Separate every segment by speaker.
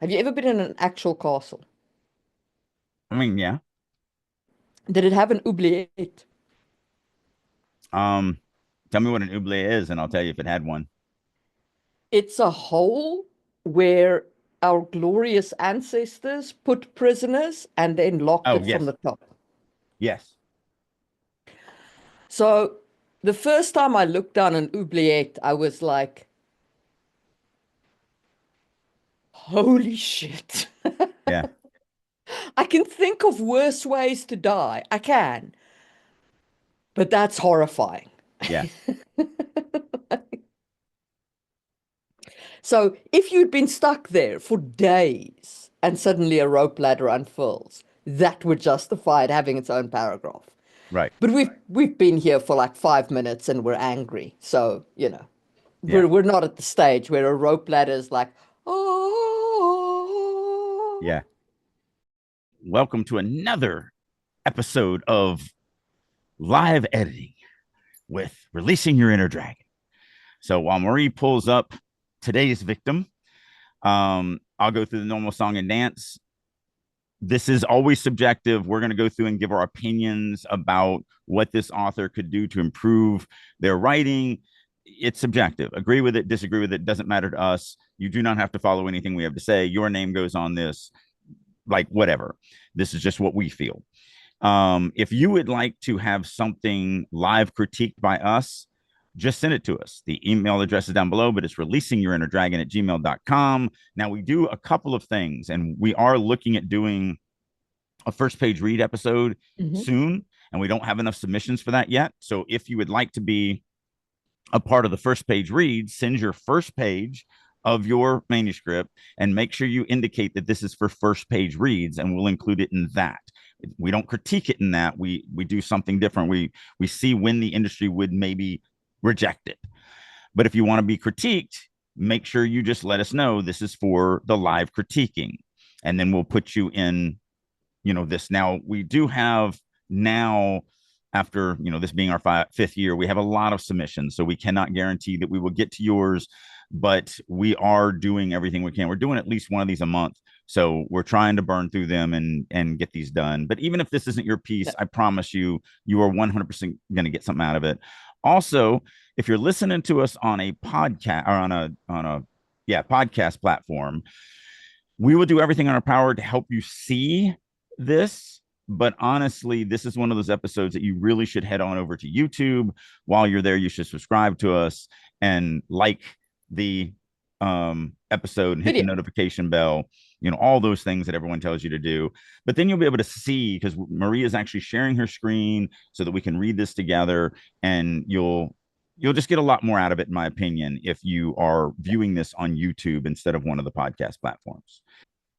Speaker 1: Have you ever been in an actual castle?
Speaker 2: I mean, yeah.
Speaker 1: Did it have an oubliette?
Speaker 2: Um, Tell me what an oubliette is, and I'll tell you if it had one.
Speaker 1: It's a hole where our glorious ancestors put prisoners and then locked
Speaker 2: Oh,
Speaker 1: it from
Speaker 2: yes.
Speaker 1: the top.
Speaker 2: Yes.
Speaker 1: So the first time I looked down an oubliette, I was like, holy shit.
Speaker 2: Yeah.
Speaker 1: I can think of worse ways to die. I can, but that's horrifying.
Speaker 2: Yeah.
Speaker 1: So if you'd been stuck there for days and suddenly a rope ladder unfurls, that would justify it having its own paragraph.
Speaker 2: Right.
Speaker 1: But we've been here for like 5 minutes and we're angry. So,
Speaker 2: Yeah.
Speaker 1: we're not at the stage where a rope ladder is like, oh.
Speaker 2: Yeah. Welcome to another episode of live editing with releasing your inner dragon. So while Marie pulls up today's victim, I'll go through the normal song and dance. This is always subjective. We're going to go through and give our opinions about what this author could do to improve their writing. It's subjective. Agree with it, disagree with it, doesn't matter to us. You do not have to follow anything we have to say. Your name goes on this, like whatever. This is just what we feel. If you would like to have something live critiqued by us, just send it to us. The email address is down below, but it's releasingyourinnerdragon at gmail.com. Now, we do a couple of things, and we are looking at doing a first page read episode
Speaker 1: Mhm.
Speaker 2: soon, and we don't have enough submissions for that yet. So if you would like to be a part of the first page read, send your first page of your manuscript and make sure you indicate that this is for first page reads, and we'll include it in that. We don't critique it in that. We do something different. We see when the industry would maybe reject it. But if you want to be critiqued, make sure you just let us know this is for the live critiquing, and then we'll put you in, this. Now we do have now, after this being our fifth year, we have a lot of submissions, so we cannot guarantee that we will get to yours, but we are doing everything we can. We're doing at least one of these a month, so we're trying to burn through them and get these done. But even if this isn't your piece, I promise you, you are 100% going to get something out of it. Also, if you're listening to us on a podcast or on a podcast platform, we will do everything in our power to help you see this. But honestly, this is one of those episodes that you really should head on over to YouTube. While you're there, you should subscribe to us and like the episode and hit the
Speaker 1: Video.
Speaker 2: notification bell, all those things that everyone tells you to do. But then you'll be able to see, because Maria is actually sharing her screen so that we can read this together, and you'll just get a lot more out of it, in my opinion, if you are viewing this on YouTube instead of one of the podcast platforms.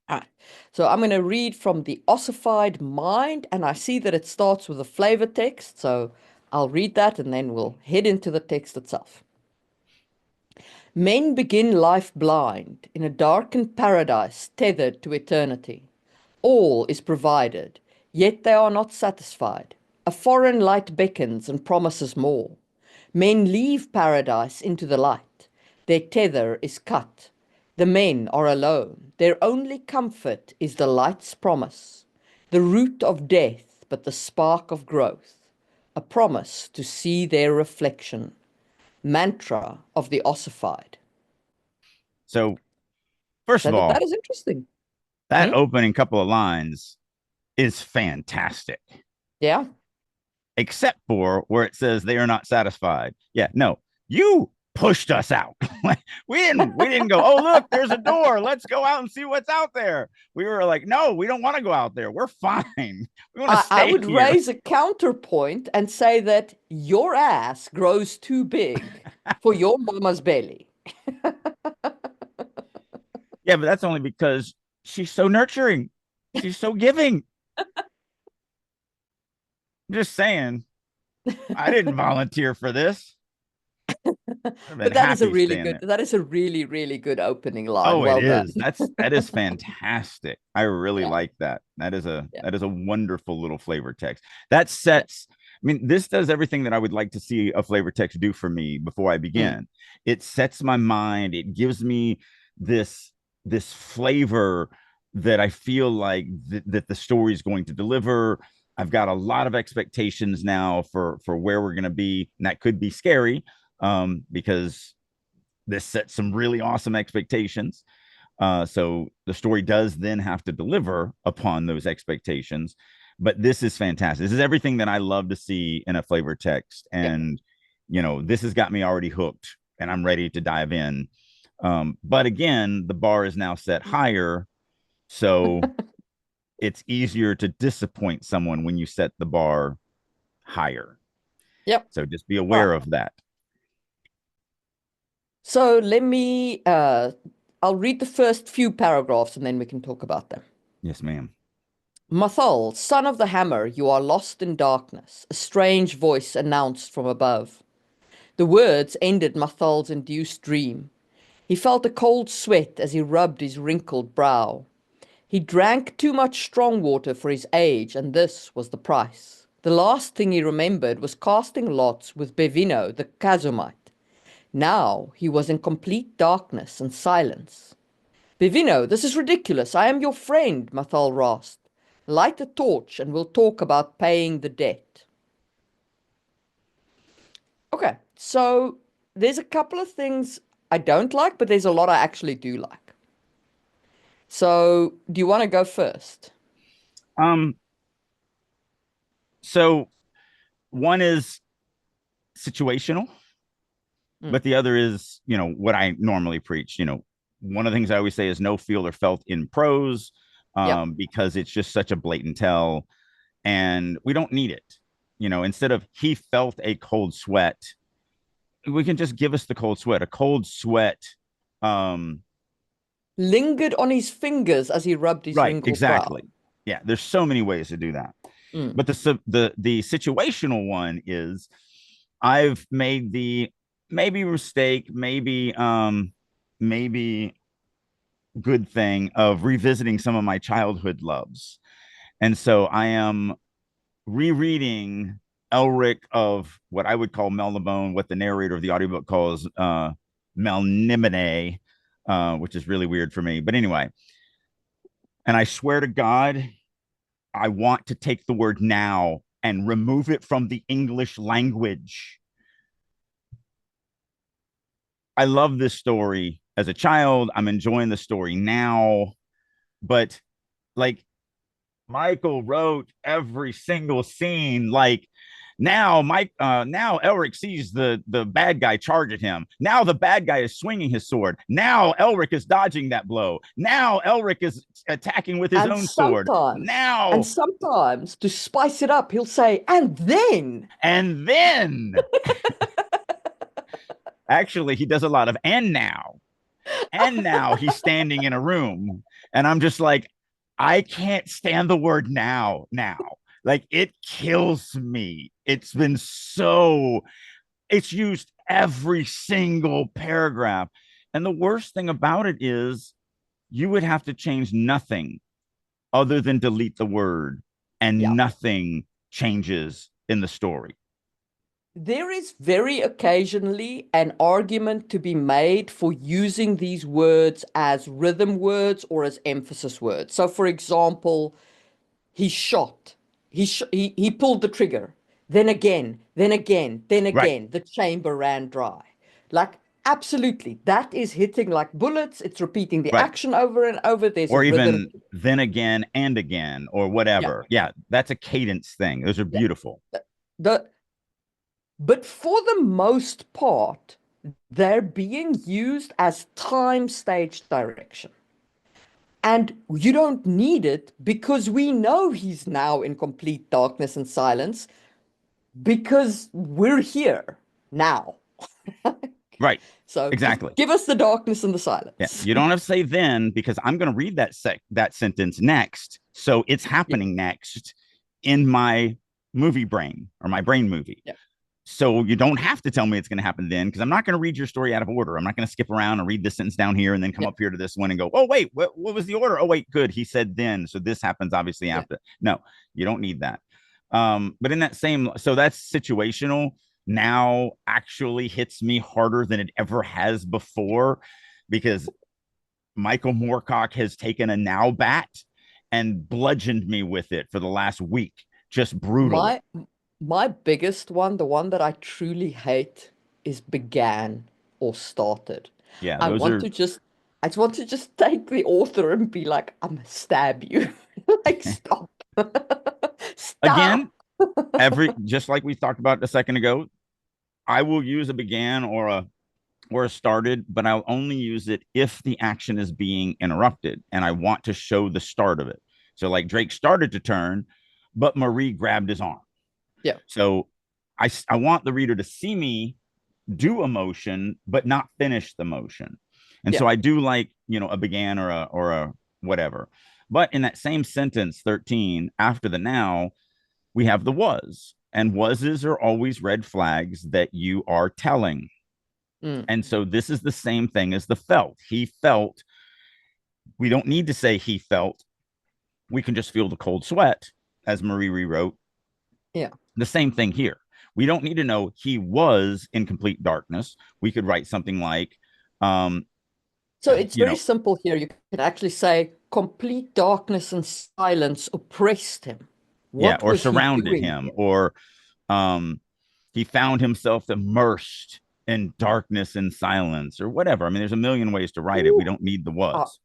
Speaker 1: All right. So I'm going to read from The Ossified Mind, and I see that it starts with a flavor text. So I'll read that and then we'll head into the text itself. Men begin life blind, in a darkened paradise tethered to eternity. All is provided, yet they are not satisfied. A foreign light beckons and promises more. Men leave paradise into the light. Their tether is cut. The men are alone. Their only comfort is the light's promise. The root of death, but the spark of growth. A promise to see their reflection. Mantra of the ossified.
Speaker 2: So, first of
Speaker 1: That
Speaker 2: all,
Speaker 1: is interesting.
Speaker 2: that
Speaker 1: Hmm?
Speaker 2: opening couple of lines is fantastic,
Speaker 1: Yeah.
Speaker 2: except for where it says they are not satisfied. Yeah, no, you pushed us out. we didn't go, oh, look, there's a door. Let's go out and see what's out there. We were like, no, we don't want to go out there. We're fine. We want to
Speaker 1: I
Speaker 2: stay
Speaker 1: would
Speaker 2: here.
Speaker 1: raise a counterpoint and say that your ass grows too big for your mama's belly.
Speaker 2: Yeah, but that's only because she's so nurturing. She's so giving. I'm just saying, I didn't volunteer for this. I've been
Speaker 1: But that is a
Speaker 2: happy
Speaker 1: really
Speaker 2: staying
Speaker 1: good,
Speaker 2: there.
Speaker 1: that is a really, really good opening line.
Speaker 2: Oh, it
Speaker 1: Well done.
Speaker 2: is. That is fantastic. I really
Speaker 1: Yeah.
Speaker 2: like that. That is a
Speaker 1: Yeah.
Speaker 2: that is a wonderful little flavor text. That sets, I mean, this does everything that I would like to see a flavor text do for me before I
Speaker 1: Mm.
Speaker 2: begin. It sets my mind. It gives me this this flavor that I feel like that the story is going to deliver. I've got a lot of expectations now for where we're going to be, and that could be scary, because this sets some really awesome expectations. So the story does then have to deliver upon those expectations. But this is fantastic. This is everything that I love to see in a flavor text.
Speaker 1: Yeah.
Speaker 2: And, this has got me already hooked and I'm ready to dive in. But again, the bar is now set higher. So it's easier to disappoint someone when you set the bar higher.
Speaker 1: Yep.
Speaker 2: So just be
Speaker 1: All
Speaker 2: aware
Speaker 1: right.
Speaker 2: of that.
Speaker 1: So I'll read the first few paragraphs and then we can talk about them.
Speaker 2: Yes, ma'am.
Speaker 1: Mathal, son of the hammer, you are lost in darkness, a strange voice announced from above. The words ended Mathal's induced dream. He felt a cold sweat as he rubbed his wrinkled brow. He drank too much strong water for his age, and this was the price. The last thing he remembered was casting lots with Bevino, the Kazumite. Now he was in complete darkness and silence. Bevino, this is ridiculous. I am your friend, Mathal rasped. Light a torch and we'll talk about paying the debt. Okay, so there's a couple of things I don't like, but there's a lot I actually do like. So, do you want to go first?
Speaker 2: Um, so one is situational,
Speaker 1: Mm,
Speaker 2: but the other is, what I normally preach. One of the things I always say is no feel or felt in prose,
Speaker 1: yeah.
Speaker 2: because it's just such a blatant tell, and we don't need it. Instead of he felt a cold sweat, we can just give us the cold sweat. A cold sweat. Um,
Speaker 1: Lingered on his fingers as he rubbed his
Speaker 2: right,
Speaker 1: wrinkled brow.
Speaker 2: exactly. Yeah, there's so many ways to do that.
Speaker 1: Mm,
Speaker 2: But the situational one is I've made the maybe mistake, maybe good thing of revisiting some of my childhood loves. And so I am rereading Elric of what I would call Melnibone, what the narrator of the audiobook calls Melnimene, which is really weird for me. But anyway, and I swear to God, I want to take the word now and remove it from the English language. I love this story as a child. I'm enjoying the story now, but like Michael wrote every single scene like now Elric sees the bad guy charge at him. Now the bad guy is swinging his sword. Now Elric is dodging that blow. Now Elric is attacking with his
Speaker 1: And
Speaker 2: own sword.
Speaker 1: sometimes, and
Speaker 2: Now
Speaker 1: sometimes to spice it up, he'll say, and then.
Speaker 2: and then actually he does a lot of and now he's standing in a room and I'm just like I can't stand the word now. Like it kills me. It's used every single paragraph. And the worst thing about it is you would have to change nothing other than delete the word
Speaker 1: Yeah.
Speaker 2: and nothing changes in the story.
Speaker 1: There is very occasionally an argument to be made for using these words as rhythm words or as emphasis words. So, for example, he shot, he pulled the trigger, then again, then again, then
Speaker 2: Right,
Speaker 1: again, the chamber ran dry. Like, absolutely, that is hitting like bullets. It's repeating the
Speaker 2: right.
Speaker 1: action over and over. There's a
Speaker 2: Or
Speaker 1: rhythm.
Speaker 2: even then again and again or
Speaker 1: Yeah,
Speaker 2: whatever. Yeah, that's a cadence thing. Those are
Speaker 1: yeah.
Speaker 2: beautiful.
Speaker 1: The But for the most part, they're being used as time stage direction. And you don't need it because we know he's now in complete darkness and silence because we're here now.
Speaker 2: Right.
Speaker 1: So just
Speaker 2: Exactly.
Speaker 1: give us the darkness and the
Speaker 2: Yeah.
Speaker 1: silence.
Speaker 2: You don't have to say then because I'm going to read that sentence next. So it's
Speaker 1: Yeah,
Speaker 2: happening next in my movie brain or my brain movie.
Speaker 1: yeah,
Speaker 2: So you don't have to tell me it's going to happen then because I'm not going to read your story out of order. I'm not going to skip around and read this sentence down here and then come
Speaker 1: yeah,
Speaker 2: up here to this one and go, oh, wait, what was the order? Oh, wait, good. He said then. So this happens obviously
Speaker 1: yeah.
Speaker 2: after. No, you don't need that. But in that same, so that's situational now actually hits me harder than it ever has before because Michael Moorcock has taken a now bat and bludgeoned me with it for the last week, just brutally.
Speaker 1: My my biggest one, the one that I truly hate, is began or started.
Speaker 2: Yeah,
Speaker 1: I
Speaker 2: those
Speaker 1: want
Speaker 2: are
Speaker 1: to just I just want to just take the author and be like, I'm gonna stab you. Like, stop. Stop.
Speaker 2: again, every just like we talked about a second ago, I will use a began or a started, but I'll only use it if the action is being interrupted and I want to show the start of it. So like Drake started to turn, but Marie grabbed his arm.
Speaker 1: Yeah,
Speaker 2: So I want the reader to see me do a motion, but not finish the motion. And
Speaker 1: yeah.
Speaker 2: so I do like, a began or a whatever. But in that same sentence, 13, after the now, we have the was. And wases are always red flags that you are telling.
Speaker 1: Mm,
Speaker 2: And so this is the same thing as the felt. He felt. We don't need to say he felt. We can just feel the cold sweat, as Marie rewrote.
Speaker 1: yeah.
Speaker 2: The same thing here. We don't need to know he was in complete darkness. We could write something like, um,
Speaker 1: So it's
Speaker 2: you
Speaker 1: very
Speaker 2: know,
Speaker 1: simple here. You can actually say complete darkness and silence oppressed him.
Speaker 2: yeah,
Speaker 1: What
Speaker 2: or
Speaker 1: was he
Speaker 2: surrounded
Speaker 1: doing
Speaker 2: him,
Speaker 1: here?
Speaker 2: or um, he found himself immersed in darkness and silence, or whatever. I mean, there's a million ways to write it. We
Speaker 1: Ooh,
Speaker 2: don't need the
Speaker 1: uh,
Speaker 2: was.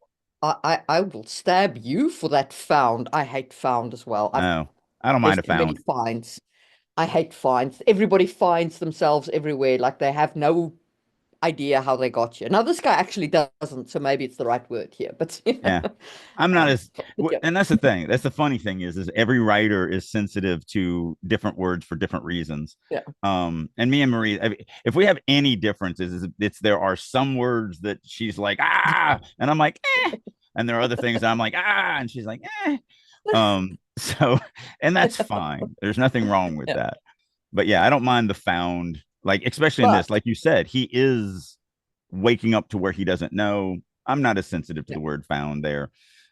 Speaker 1: I will stab you for that found. I hate found as well.
Speaker 2: No, I don't
Speaker 1: There's
Speaker 2: mind a
Speaker 1: too many
Speaker 2: found.
Speaker 1: finds. I hate finds. Everybody finds themselves everywhere. Like they have no idea how they got here. Now this guy actually doesn't, so maybe it's the right word here. But
Speaker 2: Yeah. I'm not as,
Speaker 1: but yeah,
Speaker 2: and that's the thing. That's the funny thing is every writer is sensitive to different words for different reasons.
Speaker 1: yeah.
Speaker 2: And me and Marie, if we have any differences, it's there are some words that she's like, ah, and I'm like, eh. And there are other things that I'm like, ah, and she's like, eh. So, and that's fine. There's nothing wrong with
Speaker 1: Yeah.
Speaker 2: that. But yeah, I don't mind the found, like, especially in this,
Speaker 1: But
Speaker 2: like you said, he is waking up to where he doesn't know. I'm not as sensitive to
Speaker 1: yeah,
Speaker 2: the word found there.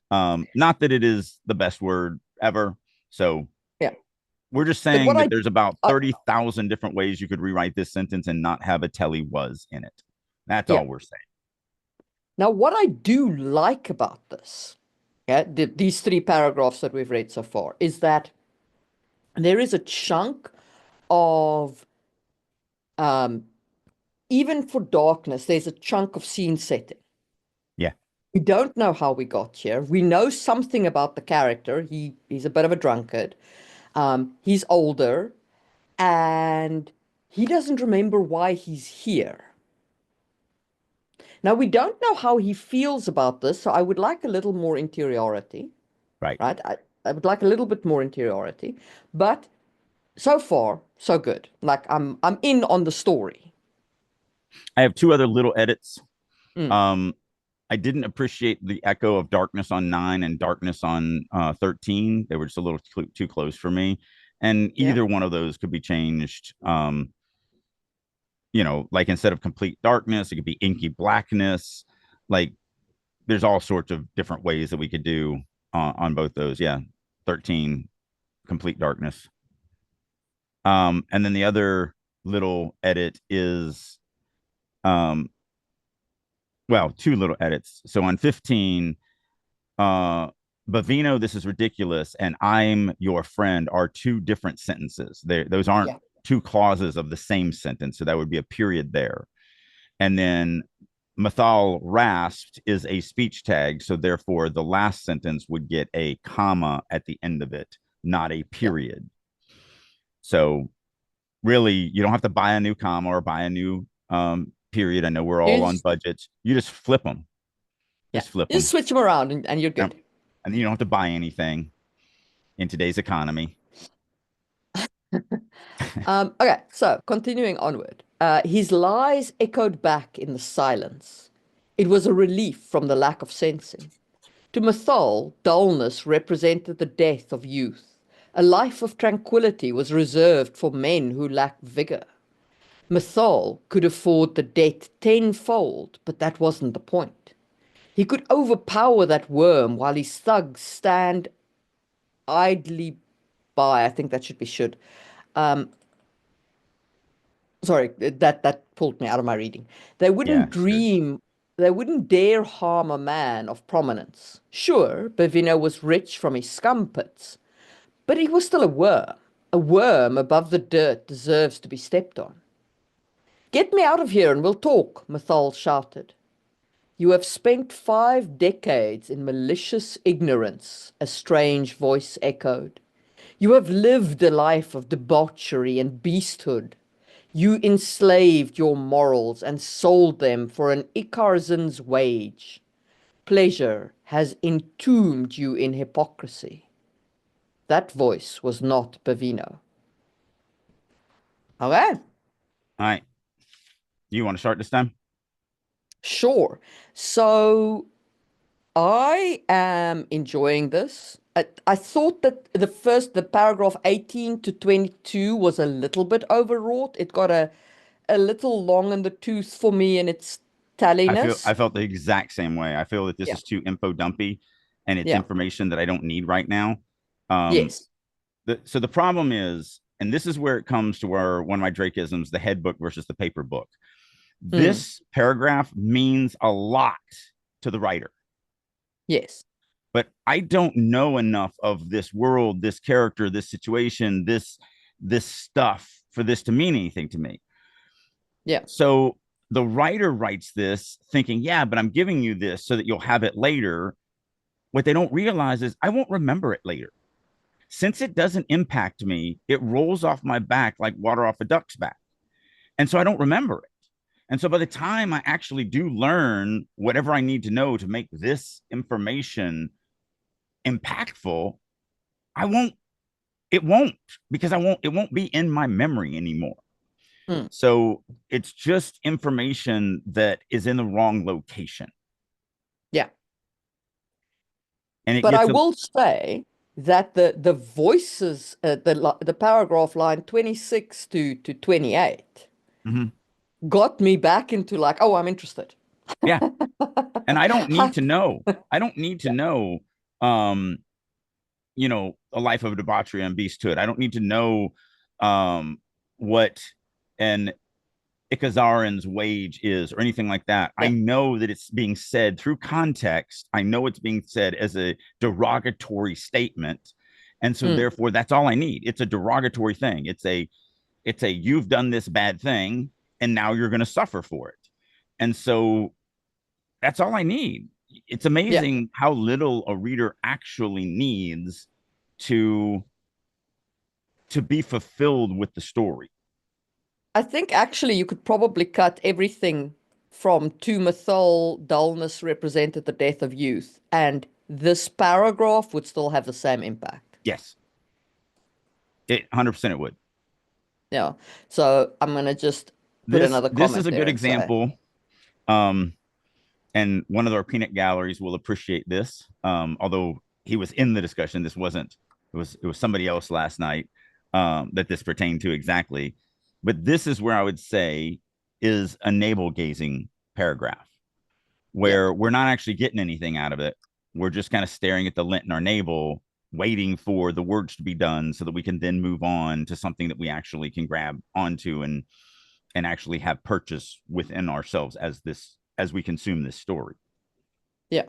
Speaker 2: Not that it is the best word ever. So
Speaker 1: yeah.
Speaker 2: we're just
Speaker 1: But
Speaker 2: saying
Speaker 1: what
Speaker 2: that there's about
Speaker 1: I
Speaker 2: 30,000 different ways you could rewrite this sentence and not have a telly was in it. That's
Speaker 1: yeah.
Speaker 2: all we're saying.
Speaker 1: Now what I do like about this, yeah, these three paragraphs that we've read so far, is that there is a chunk of um even for darkness, there's a chunk of scene setting.
Speaker 2: Yeah.
Speaker 1: We don't know how we got here. We know something about the character. He's a bit of a drunkard. He's older, and he doesn't remember why he's here. Now we don't know how he feels about this, so I would like a little more interiority,
Speaker 2: Right.
Speaker 1: right? I would like a little bit more interiority, but so far, so good. Like I'm in on the story.
Speaker 2: I have two other little edits.
Speaker 1: Mm,
Speaker 2: Um, I didn't appreciate the echo of darkness on 9 and darkness on 13. They were just a little too close for me. And
Speaker 1: yeah.
Speaker 2: either one of those could be changed. Like instead of complete darkness, it could be inky blackness. Like there's all sorts of different ways that we could do on both those. Yeah. 13, complete darkness. And then the other little edit is, um, well, two little edits. So on 15, Bavino, this is ridiculous, and I'm your friend are two different sentences. Those aren't
Speaker 1: Yeah.
Speaker 2: two clauses of the same sentence. So that would be a period there. And then Mathal rasped is a speech tag. So therefore, the last sentence would get a comma at the end of it, not a
Speaker 1: Yeah.
Speaker 2: period. So really, you don't have to buy a new comma or buy a new period. I know we're all on
Speaker 1: Here's
Speaker 2: budgets. You just flip them.
Speaker 1: Yeah.
Speaker 2: Just flip
Speaker 1: Just
Speaker 2: them.
Speaker 1: switch them around and you're
Speaker 2: Yep.
Speaker 1: good.
Speaker 2: And you don't have to buy anything in today's economy.
Speaker 1: Okay, so continuing onward. His lies echoed back in the silence. It was a relief from the lack of sensing. To Mathal, dullness represented the death of youth. A life of tranquility was reserved for men who lacked vigor. Mathal could afford the debt tenfold, but that wasn't the point. He could overpower that worm while his thugs stand idly by. I think that should be should. Um, Sorry, that pulled me out of my reading. They
Speaker 2: Yeah,
Speaker 1: wouldn't
Speaker 2: should.
Speaker 1: dream They wouldn't dare harm a man of prominence. Sure, Bevino was rich from his scum pits, but he was still a worm. A worm above the dirt deserves to be stepped on. Get me out of here and we'll talk, Mathal shouted. You have spent 5 decades in malicious ignorance, a strange voice echoed. You have lived a life of debauchery and beasthood. You enslaved your morals and sold them for an Icarzan's wage. Pleasure has entombed you in hypocrisy. That voice was not Bavino. Okay,
Speaker 2: All right. You want to start this time?
Speaker 1: sure. So I am enjoying this. I thought that the paragraph 18 to 22 was a little bit overwrought. It got a little long in the tooth for me in its
Speaker 2: I
Speaker 1: talliness.
Speaker 2: felt the exact same way. I feel that this
Speaker 1: Yeah,
Speaker 2: is too info dumpy and it's
Speaker 1: yeah,
Speaker 2: information that I don't need right now. Um,
Speaker 1: yes.
Speaker 2: so the problem is, and this is where it comes to where one of my Drakeisms, the head book versus the paper book.
Speaker 1: Mm,
Speaker 2: This paragraph means a lot to the writer,
Speaker 1: yes.
Speaker 2: but I don't know enough of this world, this character, this situation, this stuff for this to mean anything to me.
Speaker 1: Yeah.
Speaker 2: So the writer writes this thinking, yeah, but I'm giving you this so that you'll have it later. What they don't realize is I won't remember it later. Since it doesn't impact me, it rolls off my back like water off a duck's back. And so I don't remember it. And so by the time I actually do learn whatever I need to know to make this information impactful, I won't, it won't, because it won't be in my memory anymore.
Speaker 1: Mm,
Speaker 2: So it's just information that is in the wrong location.
Speaker 1: yeah.
Speaker 2: And it
Speaker 1: But I
Speaker 2: gets a,
Speaker 1: will say that the voices, the paragraph line 26 to 28
Speaker 2: mhm.
Speaker 1: got me back into like, oh, I'm interested.
Speaker 2: Yeah. And I don't need
Speaker 1: Like,
Speaker 2: to know. I don't need to
Speaker 1: yeah,
Speaker 2: know, um, a life of debauchery and beasthood. I don't need to know, what an Ikazaran's wage is or anything like that. I
Speaker 1: yeah,
Speaker 2: know that it's being said through context. I know it's being said as a derogatory statement. And so
Speaker 1: mm,
Speaker 2: therefore that's all I need. It's a derogatory thing. It's a you've done this bad thing and now you're going to suffer for it. And so that's all I need. It's
Speaker 1: yeah.
Speaker 2: amazing how little a reader actually needs to be fulfilled with the story.
Speaker 1: I think actually you could probably cut everything from to Mathol dullness represented the death of youth, and this paragraph would still have the same impact.
Speaker 2: Yes, it 100% it would.
Speaker 1: Yeah. So I'm gonna just put
Speaker 2: This
Speaker 1: another
Speaker 2: this is
Speaker 1: comment
Speaker 2: a
Speaker 1: there
Speaker 2: good
Speaker 1: and say,
Speaker 2: example. Um, and one of our peanut galleries will appreciate this. Although he was in the discussion, this wasn't. It was somebody else last night, that this pertained to exactly. But this is where I would say is a navel gazing paragraph
Speaker 1: yeah,
Speaker 2: where we're not actually getting anything out of it. We're just kind of staring at the lint in our navel, waiting for the words to be done so that we can then move on to something that we actually can grab onto and actually have purchase within ourselves as we consume this story.
Speaker 1: yeah.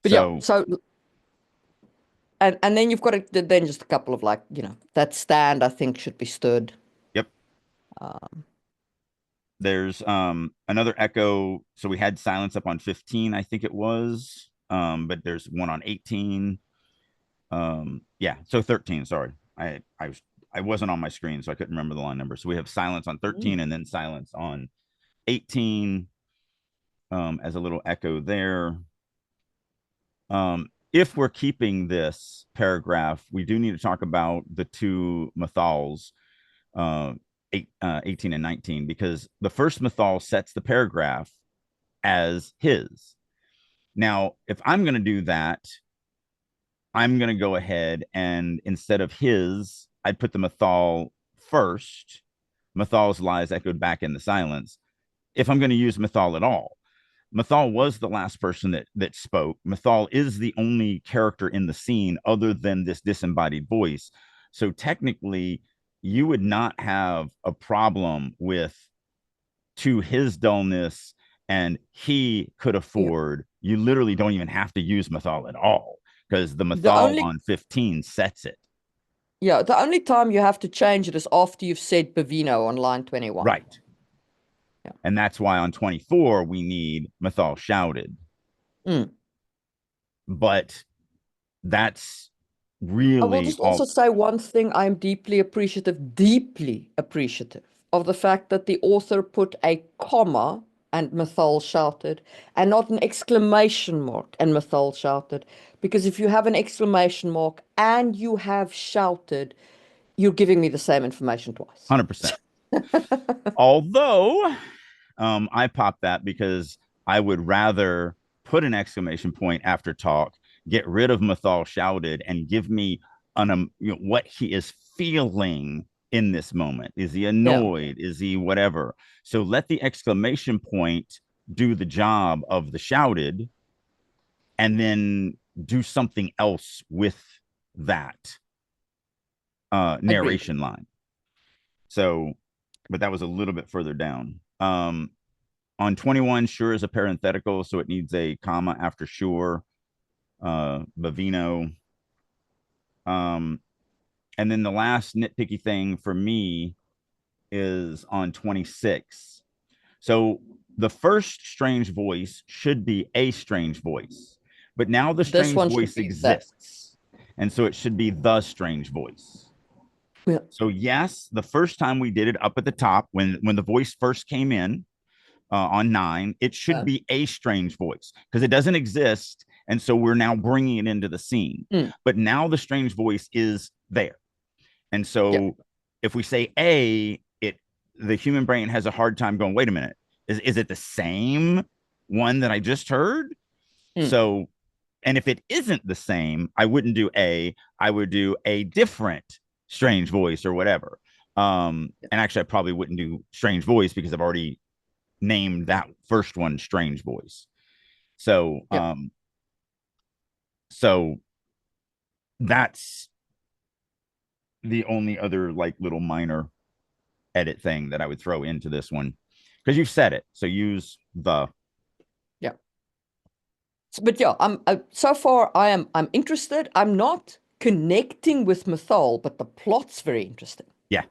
Speaker 1: But yeah,
Speaker 2: So,
Speaker 1: so and then you've got then just a couple of like, that stand I think should be stood.
Speaker 2: yep,
Speaker 1: Um,
Speaker 2: there's another echo. So we had silence up on 15, I think it was. But there's one on 18. Yeah, so 13, sorry. I wasn't on my screen, so I couldn't remember the line number. So we have silence on 13 and then silence on 18, as a little echo there. If we're keeping this paragraph, we do need to talk about the two Mathals, uh, 18 and 19, because the first Mathal sets the paragraph as his. Now, if I'm going to do that, I'm going to go ahead and instead of his, I'd put the Mathal first. Mathal's lies echoed back in the silence. If I'm going to use Mathal at all, Mathal was the last person that spoke. Mathal is the only character in the scene other than this disembodied voice. So technically, you would not have a problem with to his dullness and he could
Speaker 1: Yeah.
Speaker 2: afford, you literally don't even have to use Mythal at all because the
Speaker 1: The
Speaker 2: Mythal
Speaker 1: only
Speaker 2: on 15 sets it.
Speaker 1: Yeah, the only time you have to change it is after you've said Bavino on line 21.
Speaker 2: Right.
Speaker 1: Yeah.
Speaker 2: And that's why on 24 we need Mythal shouted.
Speaker 1: Mm.
Speaker 2: But that's
Speaker 1: I will
Speaker 2: really
Speaker 1: just
Speaker 2: all
Speaker 1: also say one thing. I'm deeply appreciative of the fact that the author put a comma and Mythal shouted, and not an exclamation mark and Mythal shouted. Because if you have an exclamation mark and you have shouted, you're giving me the same information twice.
Speaker 2: 100%. Although I popped that because I would rather put an exclamation point after talk, get rid of Mythal shouted, and give me what he is feeling in this moment. Is he
Speaker 1: Yeah,
Speaker 2: annoyed? Is he whatever? So let the exclamation point do the job of the shouted, and then do something else with that
Speaker 1: agreed.
Speaker 2: narration line. So, but that was a little bit further down. On 21, sure is a parenthetical, so it needs a comma after sure. Bavino. Um, and then the last nitpicky thing for me is on 26. So the first strange voice should be a strange voice, but now the
Speaker 1: This
Speaker 2: strange
Speaker 1: one should
Speaker 2: voice
Speaker 1: be that.
Speaker 2: exists. And so it should be the strange voice.
Speaker 1: Yeah.
Speaker 2: So yes, the first time we did it up at the top when the voice first came in, on 9, it should
Speaker 1: Uh,
Speaker 2: be a strange voice because it doesn't exist. And so we're now bringing it into the scene.
Speaker 1: mm,
Speaker 2: But now the strange voice is there. And
Speaker 1: yeah.
Speaker 2: so if we say A, the human brain has a hard time going, wait a minute, is it the same one that I just heard?
Speaker 1: Mm,
Speaker 2: So, and if it isn't the same, I wouldn't do A, I would do a different strange voice or whatever.
Speaker 1: yeah.
Speaker 2: And actually, I probably wouldn't do strange voice because I've already named that first one strange voice. So
Speaker 1: Yeah.
Speaker 2: so that's the only other like little minor edit thing that I would throw into this one because you've said it. So use the.
Speaker 1: Yeah. But yeah, so far I'm interested. I'm not connecting with Mythal, but the plot's very interesting.
Speaker 2: Yeah,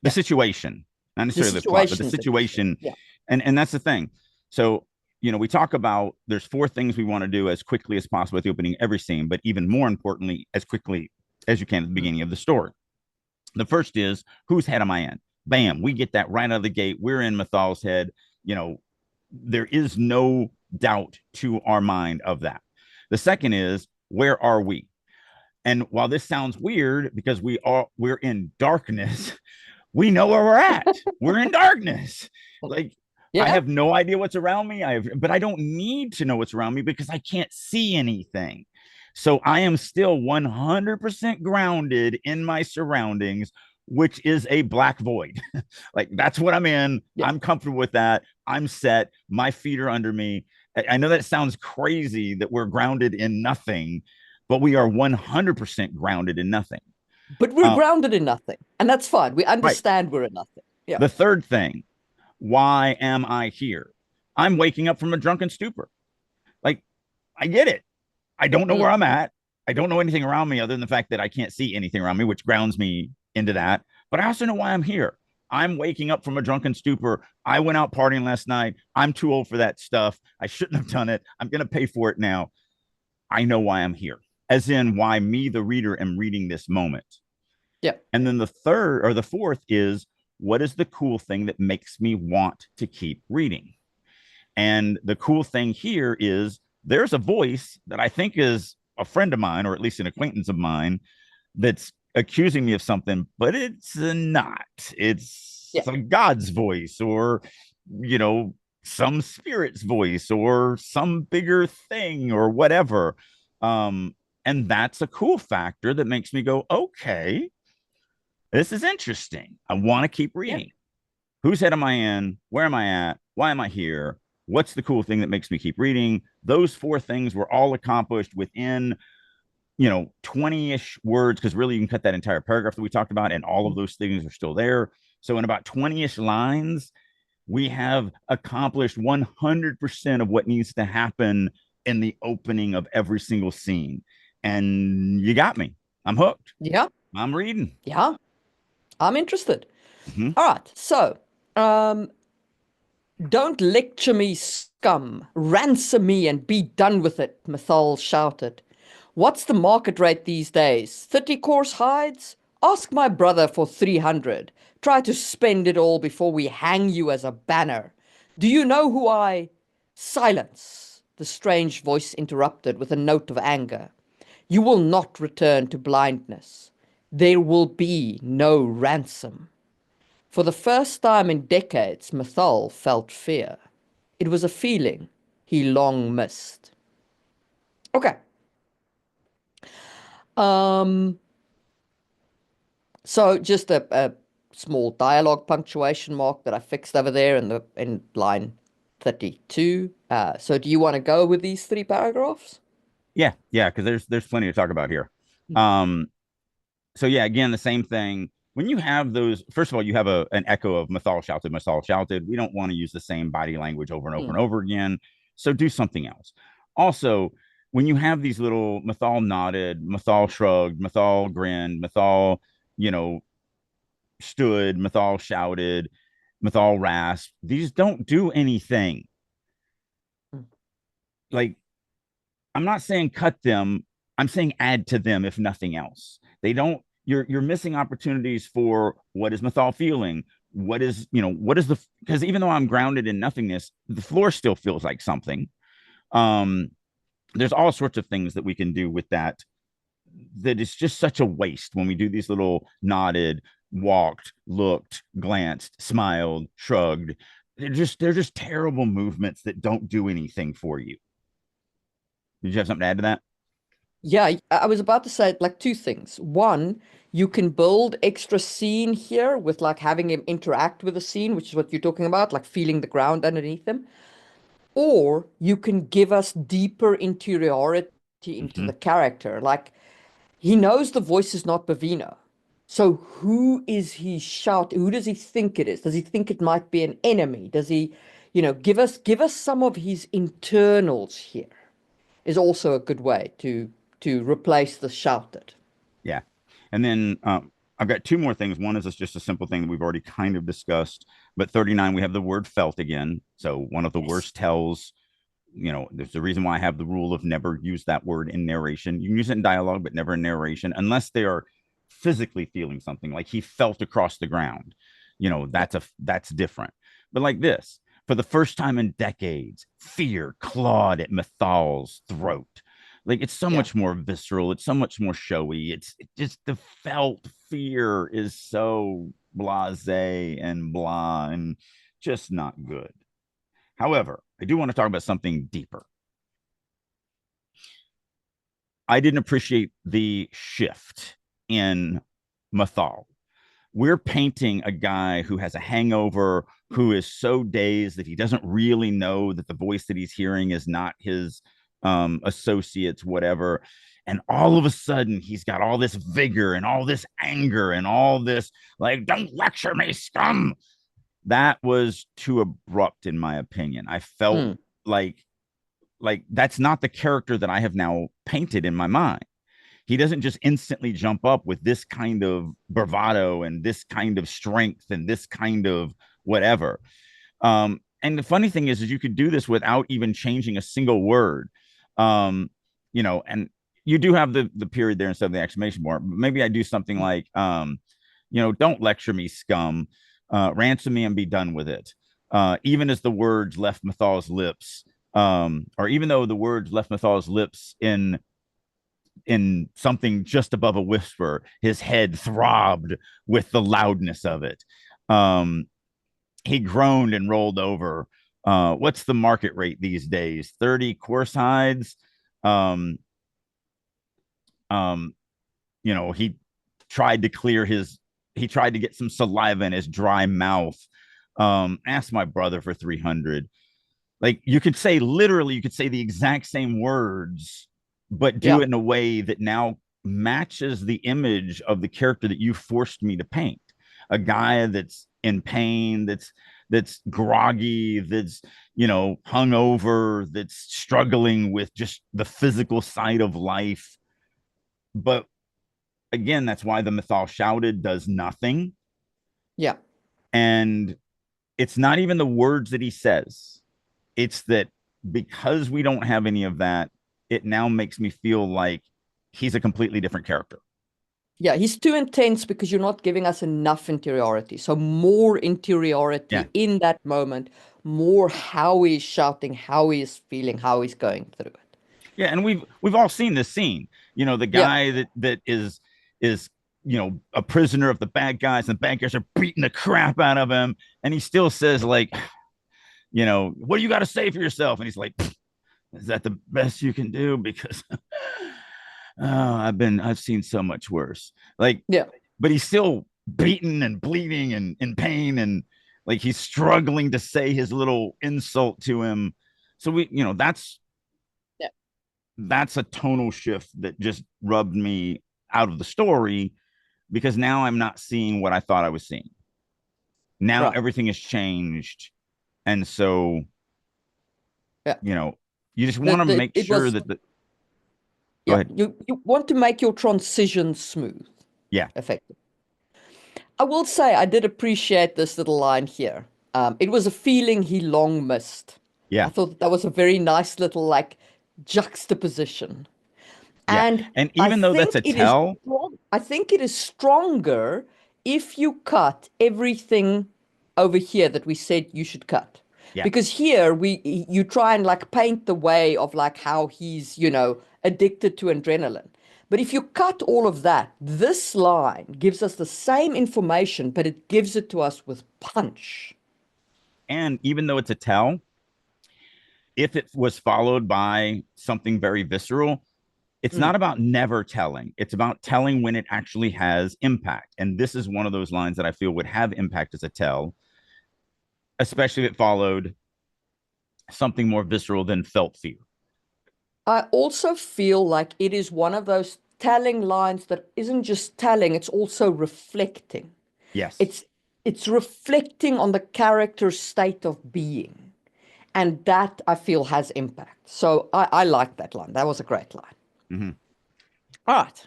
Speaker 2: the
Speaker 1: Yeah.
Speaker 2: situation, not
Speaker 1: The
Speaker 2: necessarily the plot, but the
Speaker 1: situation's interesting.
Speaker 2: situation.
Speaker 1: Yeah.
Speaker 2: And that's the thing. So we talk about there's 4 things we want to do as quickly as possible at the opening every scene, but even more importantly, as quickly as you can at the
Speaker 1: Mm.
Speaker 2: beginning of the story. The first is, whose head am I in? Bam, we get that right out of the gate. We're in Mythal's head. There is no doubt to our mind of that. The second is, where are we? And while this sounds weird because we're in darkness, we know where we're at. We're in darkness. Like, I
Speaker 1: Yeah.
Speaker 2: have no idea what's around me. But I don't need to know what's around me because I can't see anything. So I am still 100% grounded in my surroundings, which is a black void. Like, that's what I'm in.
Speaker 1: Yeah.
Speaker 2: I'm comfortable with that. I'm set. My feet are under me. I know that sounds crazy that we're grounded in nothing, but we are 100% grounded in nothing.
Speaker 1: But we're
Speaker 2: Uh,
Speaker 1: grounded in nothing. And that's fine. We
Speaker 2: right.
Speaker 1: understand we're in nothing. Yeah.
Speaker 2: The third thing, why am I here? I'm waking up from a drunken stupor. Like, I get it. I don't know where
Speaker 1: Mm.
Speaker 2: I'm at. I don't know anything around me other than the fact that I can't see anything around me, which grounds me into that. But I also know why I'm here. I'm waking up from a drunken stupor. I went out partying last night. I'm too old for that stuff. I shouldn't have done it. I'm going to pay for it now. I know why I'm here, as in why me, the reader, am reading this moment.
Speaker 1: Yeah.
Speaker 2: And then the third or the fourth is, what is the cool thing that makes me want to keep reading? And the cool thing here is there's a voice that I think is a friend of mine, or at least an acquaintance of mine, that's accusing me of something, but it's not. It's
Speaker 1: Yeah.
Speaker 2: God's voice, or, some spirit's voice, or some bigger thing, or whatever. And that's a cool factor that makes me go, okay, this is interesting. I want to keep
Speaker 1: Yeah.
Speaker 2: reading. Whose head am I in? Where am I at? Why am I here? What's the cool thing that makes me keep reading? Those 4 things were all accomplished within 20-ish words, because really you can cut that entire paragraph that we talked about and all of those things are still there. So in about 20-ish lines, We have accomplished 100% of what needs to happen in the opening of every single scene. And you got me. I'm hooked.
Speaker 1: Yeah,
Speaker 2: I'm reading.
Speaker 1: yeah, I'm interested.
Speaker 2: Mm-hmm.
Speaker 1: All right, so um, don't lecture me, scum. Ransom me and be done with it, Mathal shouted. What's the market rate these days? 30 course hides? Ask my brother for 300. Try to spend it all before we hang you as a banner. Do you know who I... Silence, the strange voice interrupted with a note of anger. You will not return to blindness. There will be no ransom. For the first time in decades, Mathal felt fear. It was a feeling he long missed. Okay. Um, so just a small dialogue punctuation mark that I fixed over there in line 32. So do you want to go with these three paragraphs?
Speaker 2: Yeah, yeah, because there's plenty to talk about here. Um, so yeah, again, the same thing. When you have those, first of all, you have an echo of Mathal shouted, Mathal shouted. We don't want to use the same body language over and over
Speaker 1: Mm.
Speaker 2: and over again. So do something else. Also, when you have these little Mathal nodded, Mathal shrugged, Mathal grinned, Mathal, you know, stood, Mathal shouted, Mathal rasped, these don't do anything.
Speaker 1: Mm.
Speaker 2: Like, I'm not saying cut them. I'm saying add to them, if nothing else. They don't. You're missing opportunities for what is Mathal feeling. What is what is the because even though I'm grounded in nothingness, the floor still feels like something. Um, there's all sorts of things that we can do with that. That is just such a waste when we do these little nodded, walked, looked, glanced, smiled, shrugged. They're just terrible movements that don't do anything for you. Did you have something to add to that?
Speaker 1: Yeah, I was about to say like two things. One, you can build extra scene here with like having him interact with the scene, which is what you're talking about, like feeling the ground underneath him. Or you can give us deeper interiority into
Speaker 2: Mm-hmm.
Speaker 1: the character. Like he knows the voice is not Bavina. So who is he shout? Who does he think it is? Does he think it might be an enemy? Does he, give us some of his internals here is also a good way to replace the shouted.
Speaker 2: Yeah. And then I've got two more things. One is just a simple thing that we've already kind of discussed. But 39, we have the word felt again. So one of the
Speaker 1: Yes.
Speaker 2: worst tells, there's the reason why I have the rule of never use that word in narration. You can use it in dialogue, but never in narration, unless they are physically feeling something like he felt across the ground.
Speaker 1: Yeah.
Speaker 2: That's different. But like this, for the first time in decades, fear clawed at Mathal's throat. Like it's so
Speaker 1: Yeah.
Speaker 2: much more visceral. It's so much more showy. It just the felt fear is so blasé and blah and just not good. However, I do want to talk about something deeper. I didn't appreciate the shift in Mathal. We're painting a guy who has a hangover, who is so dazed that he doesn't really know that the voice that he's hearing is not his associates, whatever. And all of a sudden, he's got all this vigor and all this anger and all this, like, don't lecture me, scum. That was too abrupt, in my opinion. I felt
Speaker 1: Mm.
Speaker 2: like that's not the character that I have now painted in my mind. He doesn't just instantly jump up with this kind of bravado and this kind of strength and this kind of whatever. And the funny thing is you could do this without even changing a single word. And you do have the period there instead of the exclamation mark. Maybe I do something like, don't lecture me, scum. Ransom me and be done with it. Even as the words left Mathal's lips, or even though the words left Mathal's lips in something just above a whisper, his head throbbed with the loudness of it. He groaned and rolled over. What's the market rate these days? 30 course hides. Um, um, he tried to clear he tried to get some saliva in his dry mouth. Asked my brother for 300. Like you could say the exact same words, but do
Speaker 1: Yeah.
Speaker 2: it in a way that now matches the image of the character that you forced me to paint. A guy that's in pain, that's groggy, that's, hungover, that's struggling with just the physical side of life. But again, that's why the Mythal shouted does nothing.
Speaker 1: Yeah.
Speaker 2: And it's not even the words that he says. It's that because we don't have any of that, it now makes me feel like he's a completely different character.
Speaker 1: Yeah, he's too intense because you're not giving us enough interiority. So more
Speaker 2: Yeah.
Speaker 1: interiority in that moment, more how he's shouting, how he's feeling, how he's going through it.
Speaker 2: Yeah, and we've all seen this scene. The
Speaker 1: Yeah,
Speaker 2: guy that is a prisoner of the bad guys, and the bad guys are beating the crap out of him, and he still says like, what do you got to say for yourself? And he's like, is that the best you can do? Because I've seen so much worse. Like,
Speaker 1: yeah,
Speaker 2: but he's still beaten and bleeding and in pain, and like he's struggling to say his little insult to him. So
Speaker 1: yeah,
Speaker 2: that's a tonal shift that just rubbed me out of the story, because now I'm not seeing what I thought I was seeing. Now
Speaker 1: right.
Speaker 2: everything has changed. And so,
Speaker 1: Yeah.
Speaker 2: you know, you just want to make
Speaker 1: It
Speaker 2: sure
Speaker 1: was,
Speaker 2: that go
Speaker 1: yeah,
Speaker 2: ahead.
Speaker 1: you want to make your transition smooth,
Speaker 2: Yeah.
Speaker 1: effective. I will say I did appreciate this little line here. It was a feeling he long missed. I
Speaker 2: Yeah.
Speaker 1: thought that was a very nice little like juxtaposition.
Speaker 2: Yeah.
Speaker 1: And
Speaker 2: And even though that's a tell,
Speaker 1: I think it is stronger if you cut everything over here that we said you should cut.
Speaker 2: yeah.
Speaker 1: Because here you try and like paint the way of like how he's, addicted to adrenaline. But if you cut all of that, this line gives us the same information, but it gives it to us with punch.
Speaker 2: And even though it's a tell, if it was followed by something very visceral, it's
Speaker 1: Mm.
Speaker 2: not about never telling. It's about telling when it actually has impact. And this is one of those lines that I feel would have impact as a tell, especially if it followed something more visceral than felt fear.
Speaker 1: I also feel like it is one of those telling lines that isn't just telling, it's also reflecting.
Speaker 2: Yes.
Speaker 1: It's it's reflecting on the character's state of being. And that I feel has impact. So I like that line. That was a great line.
Speaker 2: Mm-hmm.
Speaker 1: All right.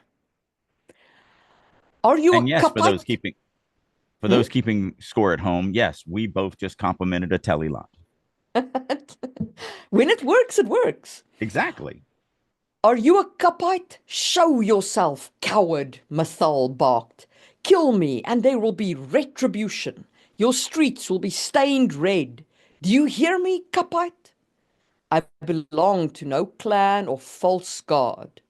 Speaker 1: Are you
Speaker 2: And
Speaker 1: a
Speaker 2: yes,
Speaker 1: Kapite?
Speaker 2: for
Speaker 1: Hmm?
Speaker 2: those keeping score at home, yes, we both just complimented a telly line.
Speaker 1: When it works, it works.
Speaker 2: Exactly.
Speaker 1: Are you a Kapite? Show yourself, coward, Mathal barked. Kill me, and there will be retribution. Your streets will be stained red. Do you hear me, Kapite? I belong to no clan or false god.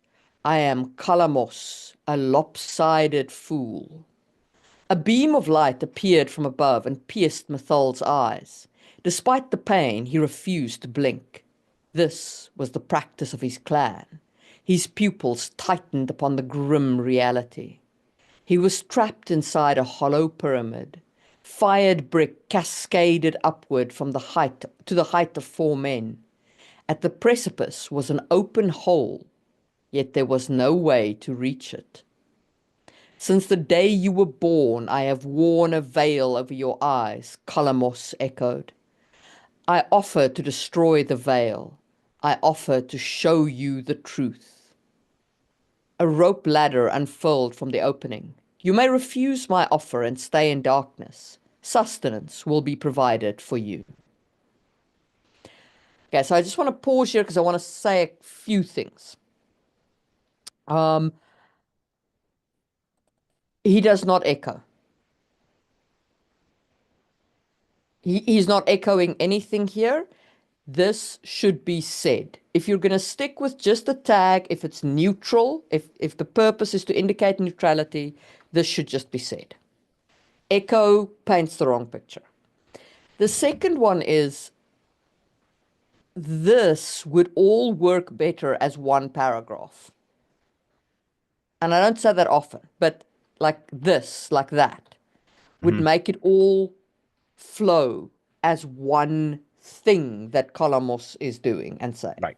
Speaker 1: I am Kalamos, a lopsided fool. A beam of light appeared from above and pierced Mathal's eyes. Despite the pain, he refused to blink. This was the practice of his clan. His pupils tightened upon the grim reality. He was trapped inside a hollow pyramid. Fired brick cascaded upward from the height to the height of 4 men. At the precipice was an open hole, yet there was no way to reach it. Since the day you were born, I have worn a veil over your eyes, Kalamos echoed. I offer to destroy the veil. I offer to show you the truth. A rope ladder unfurled from the opening. You may refuse my offer and stay in darkness. Sustenance will be provided for you. Okay, so I just want to pause here because I want to say a few things. Um, he does not echo. He's not echoing anything here. This should be said. If you're going to stick with just a tag, if it's neutral, if the purpose is to indicate neutrality, this should just be said. Echo paints the wrong picture. The second one is this would all work better as one paragraph. And I don't say that often, but like this, like that, would
Speaker 2: Mm-hmm.
Speaker 1: make it all flow as one thing that Colamos is doing and saying,
Speaker 2: Right.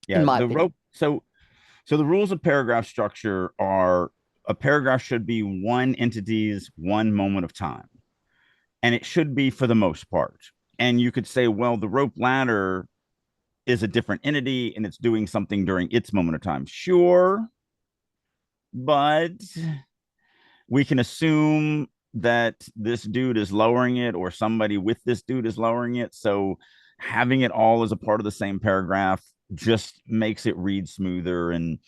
Speaker 1: in
Speaker 2: Yeah.
Speaker 1: my
Speaker 2: The
Speaker 1: opinion.
Speaker 2: rope. So the rules of paragraph structure are: a paragraph should be one entity's one moment of time. and it should be for the most part. And you could say, well, the rope ladder is a different entity and it's doing something during its moment of time. Sure, but we can assume that this dude is lowering it or somebody with this dude is lowering it. So having it all as a part of the same paragraph just makes it read smoother and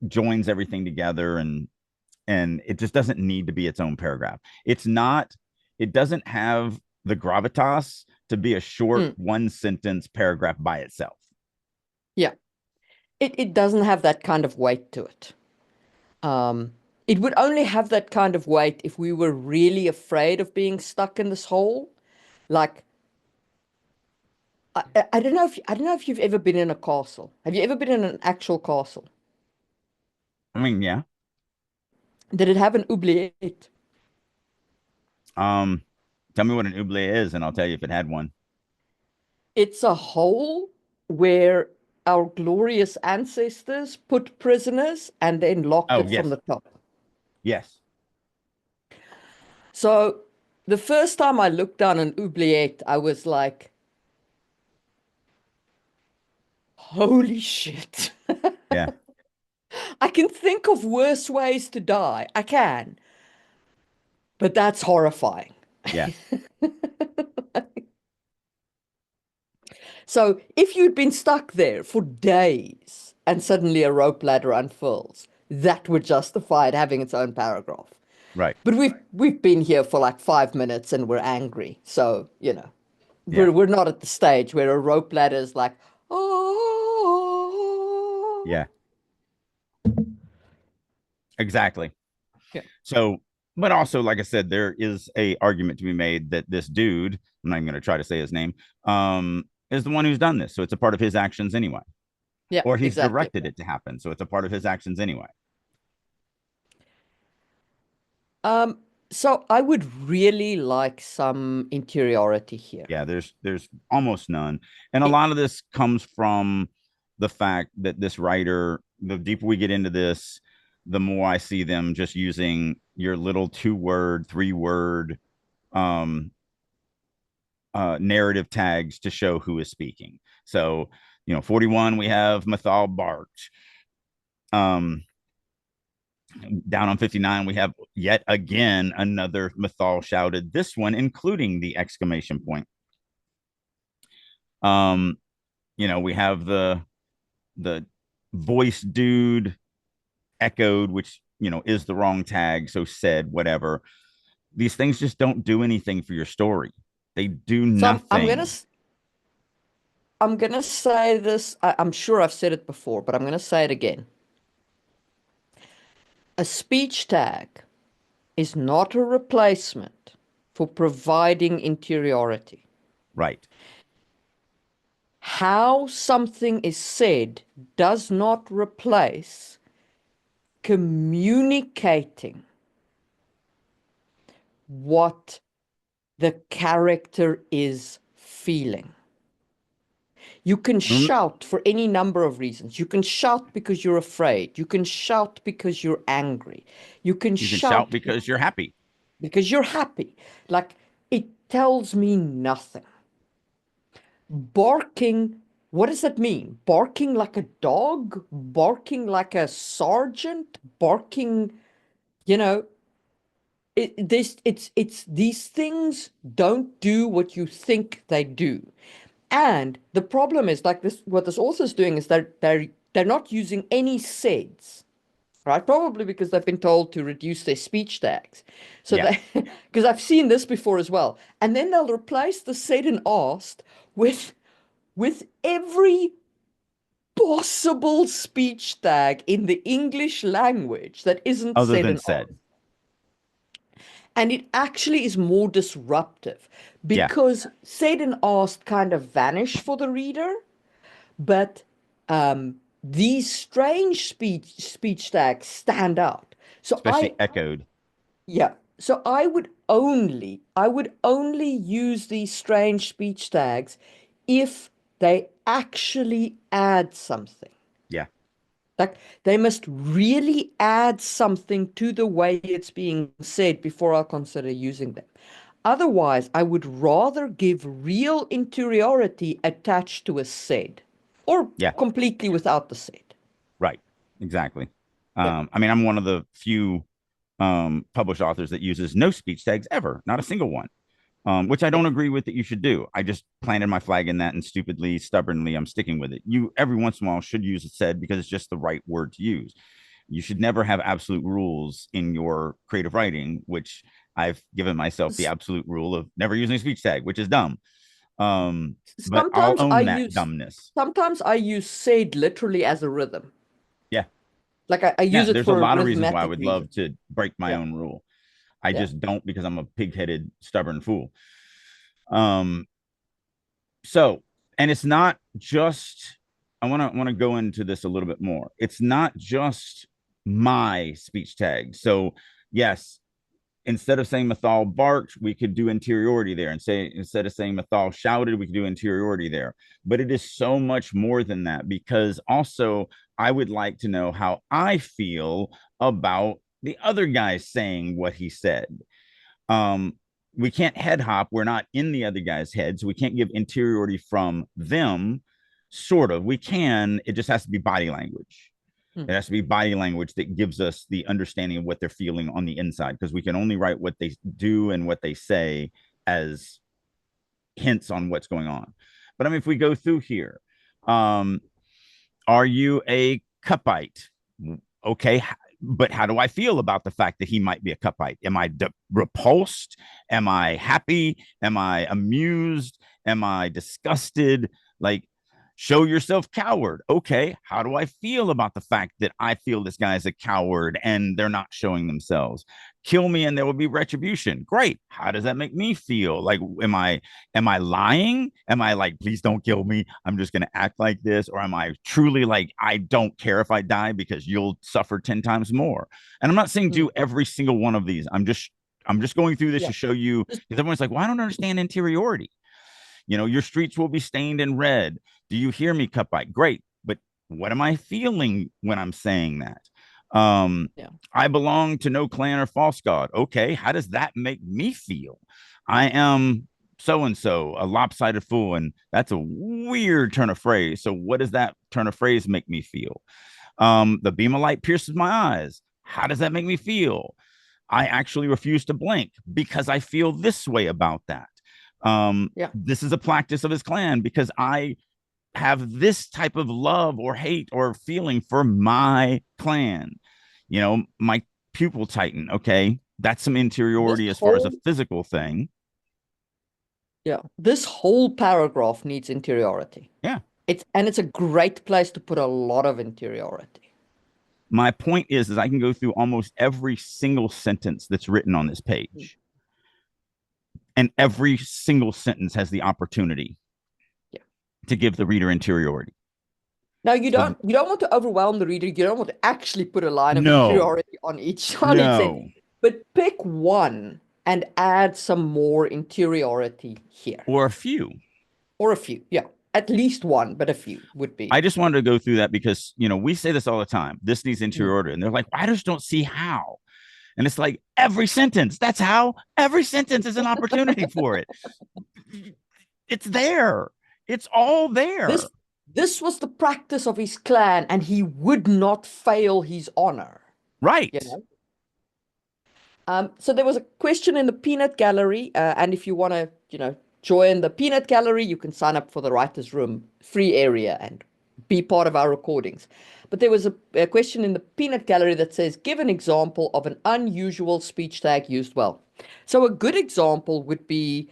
Speaker 2: joins everything together, and it just doesn't need to be its own paragraph. It doesn't have the gravitas to be a short
Speaker 1: Mm,
Speaker 2: one sentence paragraph by itself.
Speaker 1: yeah. It doesn't have that kind of weight to it. Um, it would only have that kind of weight if we were really afraid of being stuck in this hole. Like, I don't know if you've ever been in a castle. Have you ever been in an actual castle?
Speaker 2: I mean, yeah.
Speaker 1: Did it have an oubliette?
Speaker 2: Um, Tell me what an oubliette is, and I'll tell you if it had one.
Speaker 1: It's a hole where our glorious ancestors put prisoners and then locked
Speaker 2: Oh,
Speaker 1: it from
Speaker 2: yes.
Speaker 1: the top.
Speaker 2: Yes.
Speaker 1: So the first time I looked down an oubliette, I was like, holy shit.
Speaker 2: Yeah.
Speaker 1: I can think of worse ways to die. I can, but that's horrifying.
Speaker 2: Yeah.
Speaker 1: So if you'd been stuck there for days and suddenly a rope ladder unfurls, that would justify it having its own paragraph.
Speaker 2: Right.
Speaker 1: But we've been here for like 5 minutes and we're angry. So,
Speaker 2: Yeah.
Speaker 1: we're not at the stage where a rope ladder is like, oh.
Speaker 2: Yeah. Exactly.
Speaker 1: Yeah.
Speaker 2: So, but also, like I said, there is a argument to be made that this dude, I'm not even going to try to say his name, is the one who's done this. So it's a part of his actions anyway,
Speaker 1: Yeah,
Speaker 2: or he's
Speaker 1: exactly.
Speaker 2: directed it to happen. So it's a part of his actions anyway.
Speaker 1: Um, so I would really like some interiority here.
Speaker 2: Yeah, there's almost none, and a
Speaker 1: It,
Speaker 2: lot of this comes from the fact that this writer, the deeper we get into this, the more I see them just using your little 2 word, 3 word um narrative tags to show who is speaking. So, 41, we have Mathal Bart. Um, Down on 59, we have yet again another Mathal shouted, this one including the exclamation point. Um, we have the voice dude echoed, which is the wrong tag, so said whatever. These things just don't do anything for your story. They do
Speaker 1: so
Speaker 2: nothing.
Speaker 1: I'm gonna say this. I'm sure I've said it before, but I'm gonna say it again. A speech tag is not a replacement for providing interiority.
Speaker 2: Right.
Speaker 1: How something is said does not replace communicating what the character is feeling. You can shout for any number of reasons. You can shout because you're afraid. You can shout because you're angry. You can
Speaker 2: You can shout
Speaker 1: shout
Speaker 2: because you're happy.
Speaker 1: because you're happy. Like, it tells me nothing. Barking, what does that mean? Barking like a dog? Barking like a sergeant? Barking, you know, it's these things don't do what you think they do. And the problem is like this, what this author's doing is they're not using any seds, right? Probably because they've been told to reduce their speech tags. So
Speaker 2: Yeah.
Speaker 1: they, because I've seen this before as well. And then they'll replace the said and asked with every possible speech tag in the English language that isn't
Speaker 2: Other
Speaker 1: said
Speaker 2: than
Speaker 1: and
Speaker 2: said.
Speaker 1: asked. And it actually is more disruptive
Speaker 2: Yeah.
Speaker 1: because said and asked kind of vanish for the reader, but these strange speech tags stand out. So
Speaker 2: Especially echoed.
Speaker 1: yeah, so I would only use these strange speech tags if they actually add something.
Speaker 2: Yeah.
Speaker 1: Like they must really add something to the way it's being said before I'll consider using them. Otherwise, I would rather give real interiority attached to a said or
Speaker 2: Yeah,
Speaker 1: completely without the said.
Speaker 2: right. Exactly.
Speaker 1: Yeah.
Speaker 2: I mean, I'm one of the few published authors that uses no speech tags ever, not a single one. Which I
Speaker 1: Yeah.
Speaker 2: don't agree with that you should do. I just planted my flag in that, and stupidly, stubbornly, I'm sticking with it. You every once in a while should use a said because it's just the right word to use. You should never have absolute rules in your creative writing, which I've given myself the absolute rule of never using a speech tag, which is dumb. But I'll
Speaker 1: Sometimes I
Speaker 2: own that
Speaker 1: use
Speaker 2: dumbness.
Speaker 1: sometimes I use said literally as a rhythm.
Speaker 2: Yeah.
Speaker 1: Like I
Speaker 2: Yeah.
Speaker 1: use it
Speaker 2: There's a
Speaker 1: for a
Speaker 2: lot of reasons why I
Speaker 1: rhythmatic
Speaker 2: would love
Speaker 1: reason.
Speaker 2: to break my
Speaker 1: Yeah.
Speaker 2: own rule. I
Speaker 1: Yeah.
Speaker 2: just don't because I'm a pig-headed, stubborn fool. Um, so, and it's not just, I want to go into this a little bit more. It's not just my speech tag. So, yes, instead of saying Mathal barked, we could do interiority there, and say instead of saying Mathal shouted, we could do interiority there. But it is so much more than that, because also I would like to know how I feel about the other guy saying what he said. um we can't head hop, we're not in the other guy's head, so we can't give interiority from them. Sort of, we can, it just has to be body language.
Speaker 1: Hmm.
Speaker 2: It has to be body language that gives us the understanding of what they're feeling on the inside, because we can only write what they do and what they say as hints on what's going on. But I mean, if we go through here, um are you a cupite? Okay, but how do I feel about the fact that he might be a cupite? Am I repulsed? Am I happy? Am I amused? Am I disgusted? Like, show yourself coward. Okay, how do I feel about the fact that I feel this guy is a coward and they're not showing themselves? Kill me and there will be retribution. Great. How does that make me feel? Like, am I lying? Am I like, please don't kill me, I'm just going to act like this? Or am I truly like, I don't care if I die because you'll suffer 10 times more? And I'm not saying
Speaker 1: Hmm.
Speaker 2: do every single one of these. I'm just going through this
Speaker 1: Yeah.
Speaker 2: to show you,
Speaker 1: Just,
Speaker 2: because everyone's like, well, I don't understand interiority. Your streets will be stained in red. Do you hear me, Cupite? Great. But what am I feeling when I'm saying that? Um,
Speaker 1: yeah.
Speaker 2: I belong to no clan or false god. Okay, how does that make me feel? I am so and so, a lopsided fool. And that's a weird turn of phrase. So, what does that turn of phrase make me feel? The beam of light pierces my eyes. How does that make me feel? I actually refuse to blink because I feel this way about that.
Speaker 1: Yeah.
Speaker 2: This is a practice of his clan because I have this type of love or hate or feeling for my clan. My pupil titan. Okay, that's some
Speaker 1: This
Speaker 2: interiority as far as a
Speaker 1: whole
Speaker 2: physical thing.
Speaker 1: yeah, this whole paragraph needs interiority.
Speaker 2: Yeah.
Speaker 1: It's a great place to put a lot of interiority.
Speaker 2: My point is I can go through almost every single sentence that's written on this
Speaker 1: Mm.
Speaker 2: page, and
Speaker 1: Okay.
Speaker 2: every single sentence has the opportunity
Speaker 1: Yeah.
Speaker 2: to give the reader interiority.
Speaker 1: Now you
Speaker 2: So
Speaker 1: don't want to overwhelm the reader. You don't want to actually put a line of
Speaker 2: no,
Speaker 1: interiority on each on each sentence.
Speaker 2: no,
Speaker 1: But pick one and add some more interiority here.
Speaker 2: or a few.
Speaker 1: Or a few. Yeah. At least one, but a few would
Speaker 2: I
Speaker 1: be.
Speaker 2: just wanted to go through that because we say this all the time. This needs
Speaker 1: Mm.
Speaker 2: interiority, and they're like, I just don't see how. And it's like every sentence. That's how. Every sentence is an opportunity for it. It's there. It's all there.
Speaker 1: This this was the practice of his clan, and he would not fail his honor. You
Speaker 2: Right.
Speaker 1: know? So there was a question in the peanut gallery, and if you want to, join the peanut gallery, you can sign up for the writers' room free area and be part of our recordings. But there was a question in the peanut gallery that says, give an example of an unusual speech tag used well. So a good example would be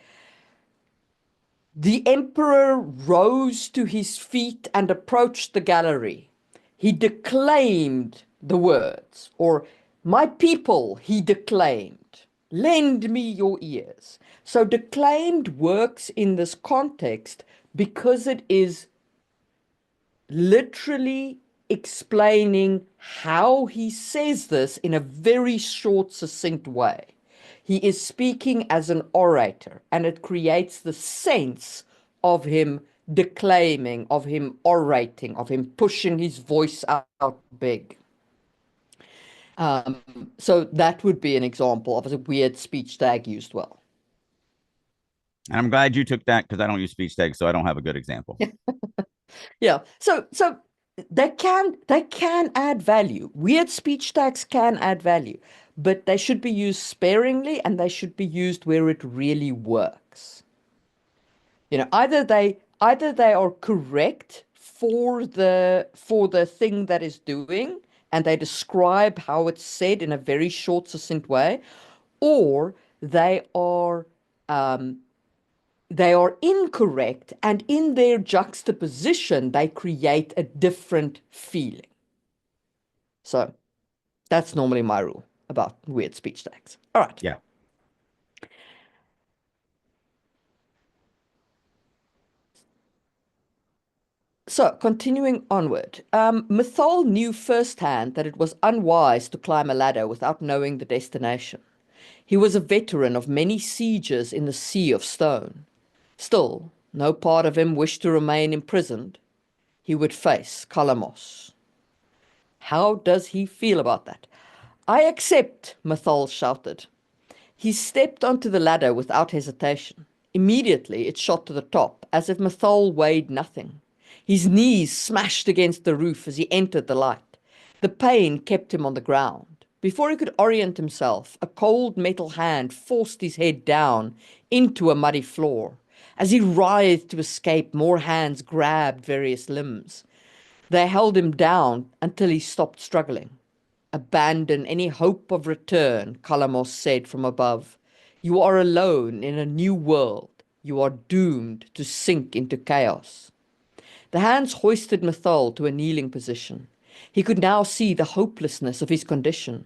Speaker 1: the emperor rose to his feet and approached the gallery. He declaimed the words, or my people, he declaimed, lend me your ears. So declaimed works in this context because it is literally explaining how he says this in a very short, succinct way. He is speaking as an orator, and it creates the sense of him declaiming, of him orating, of him pushing his voice out big. So that would be an example of a weird speech tag used well.
Speaker 2: And I'm glad you took that because I don't use speech tags, so I don't have a good example.
Speaker 1: Yeah. So they can add value. Weird speech tags can add value, but they should be used sparingly and they should be used where it really works. Either they are correct for the thing that is doing, and they describe how it's said in a very short, succinct way, or they are um, they are incorrect, and in their juxtaposition, they create a different feeling. So that's normally my rule about weird speech tags. All right.
Speaker 2: Yeah.
Speaker 1: So, continuing onward, Mythol knew firsthand that it was unwise to climb a ladder without knowing the destination. He was a veteran of many sieges in the Sea of Stone. Still, no part of him wished to remain imprisoned. He would face Kalamos. How does he feel about that? I accept, Mythol shouted. He stepped onto the ladder without hesitation. Immediately it shot to the top, as if Mythol weighed nothing. His knees smashed against the roof as he entered the light. The pain kept him on the ground. Before he could orient himself, a cold metal hand forced his head down into a muddy floor. As he writhed to escape, more hands grabbed various limbs. They held him down until he stopped struggling. Abandon any hope of return, Kalamos said from above. You are alone in a new world. You are doomed to sink into chaos. The hands hoisted Mythol to a kneeling position. He could now see the hopelessness of his condition.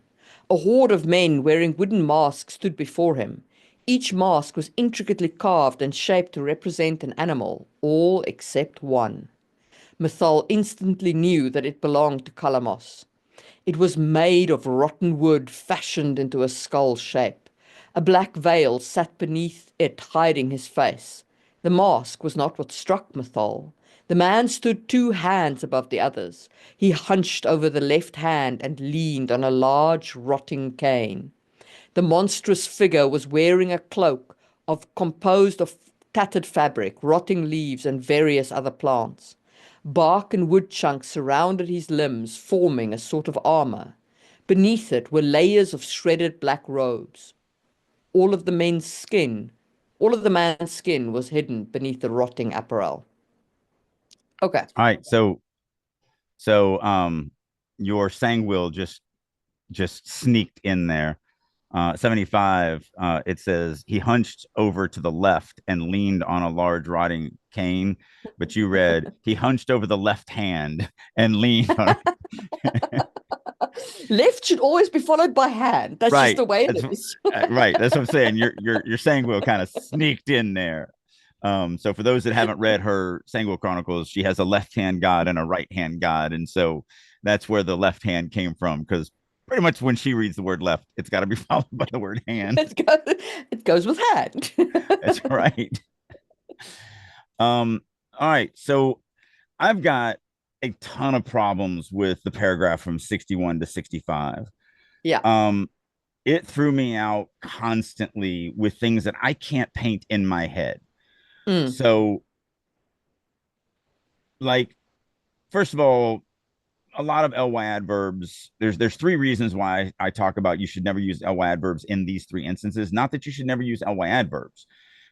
Speaker 1: A horde of men wearing wooden masks stood before him. Each mask was intricately carved and shaped to represent an animal, all except one. Mythol instantly knew that it belonged to Kalamos. It was made of rotten wood fashioned into a skull shape. A black veil sat beneath it, hiding his face. The mask was not what struck Mythol. The man stood 2 hands above the others. He hunched over the left hand and leaned on a large rotting cane. The monstrous figure was wearing a cloak composed of tattered fabric, rotting leaves, and various other plants. Bark and wood chunks surrounded his limbs, forming a sort of armor. Beneath it were layers of shredded black robes. All of the men's skin, all of the man's skin was hidden beneath the rotting apparel. Okay.
Speaker 2: All right. So your Sangwill just sneaked in there. 75, it says he hunched over to the left and leaned on a large rotting cane, but you read he hunched over the left hand and leaned on
Speaker 1: Left should always be followed by hand. That's just
Speaker 2: right.
Speaker 1: the way it
Speaker 2: That's
Speaker 1: is.
Speaker 2: right. That's what I'm saying. Your Sangwill kind of sneaked in there. So for those that haven't read her Sangwill Chronicles, she has a left hand god and a right hand god, and so that's where the left hand came from because pretty much when she reads the word left, it's got to be followed by the word hand.
Speaker 1: It goes with hand.
Speaker 2: That's right. All right. So I've got a ton of problems with the paragraph from 61 to 65.
Speaker 1: Yeah.
Speaker 2: Um, it threw me out constantly with things that I can't paint in my head.
Speaker 1: Mm,
Speaker 2: So, like, first of all, a lot of ly adverbs. There's three reasons why I talk about you should never use ly adverbs in these three instances. Not that you should never use ly adverbs,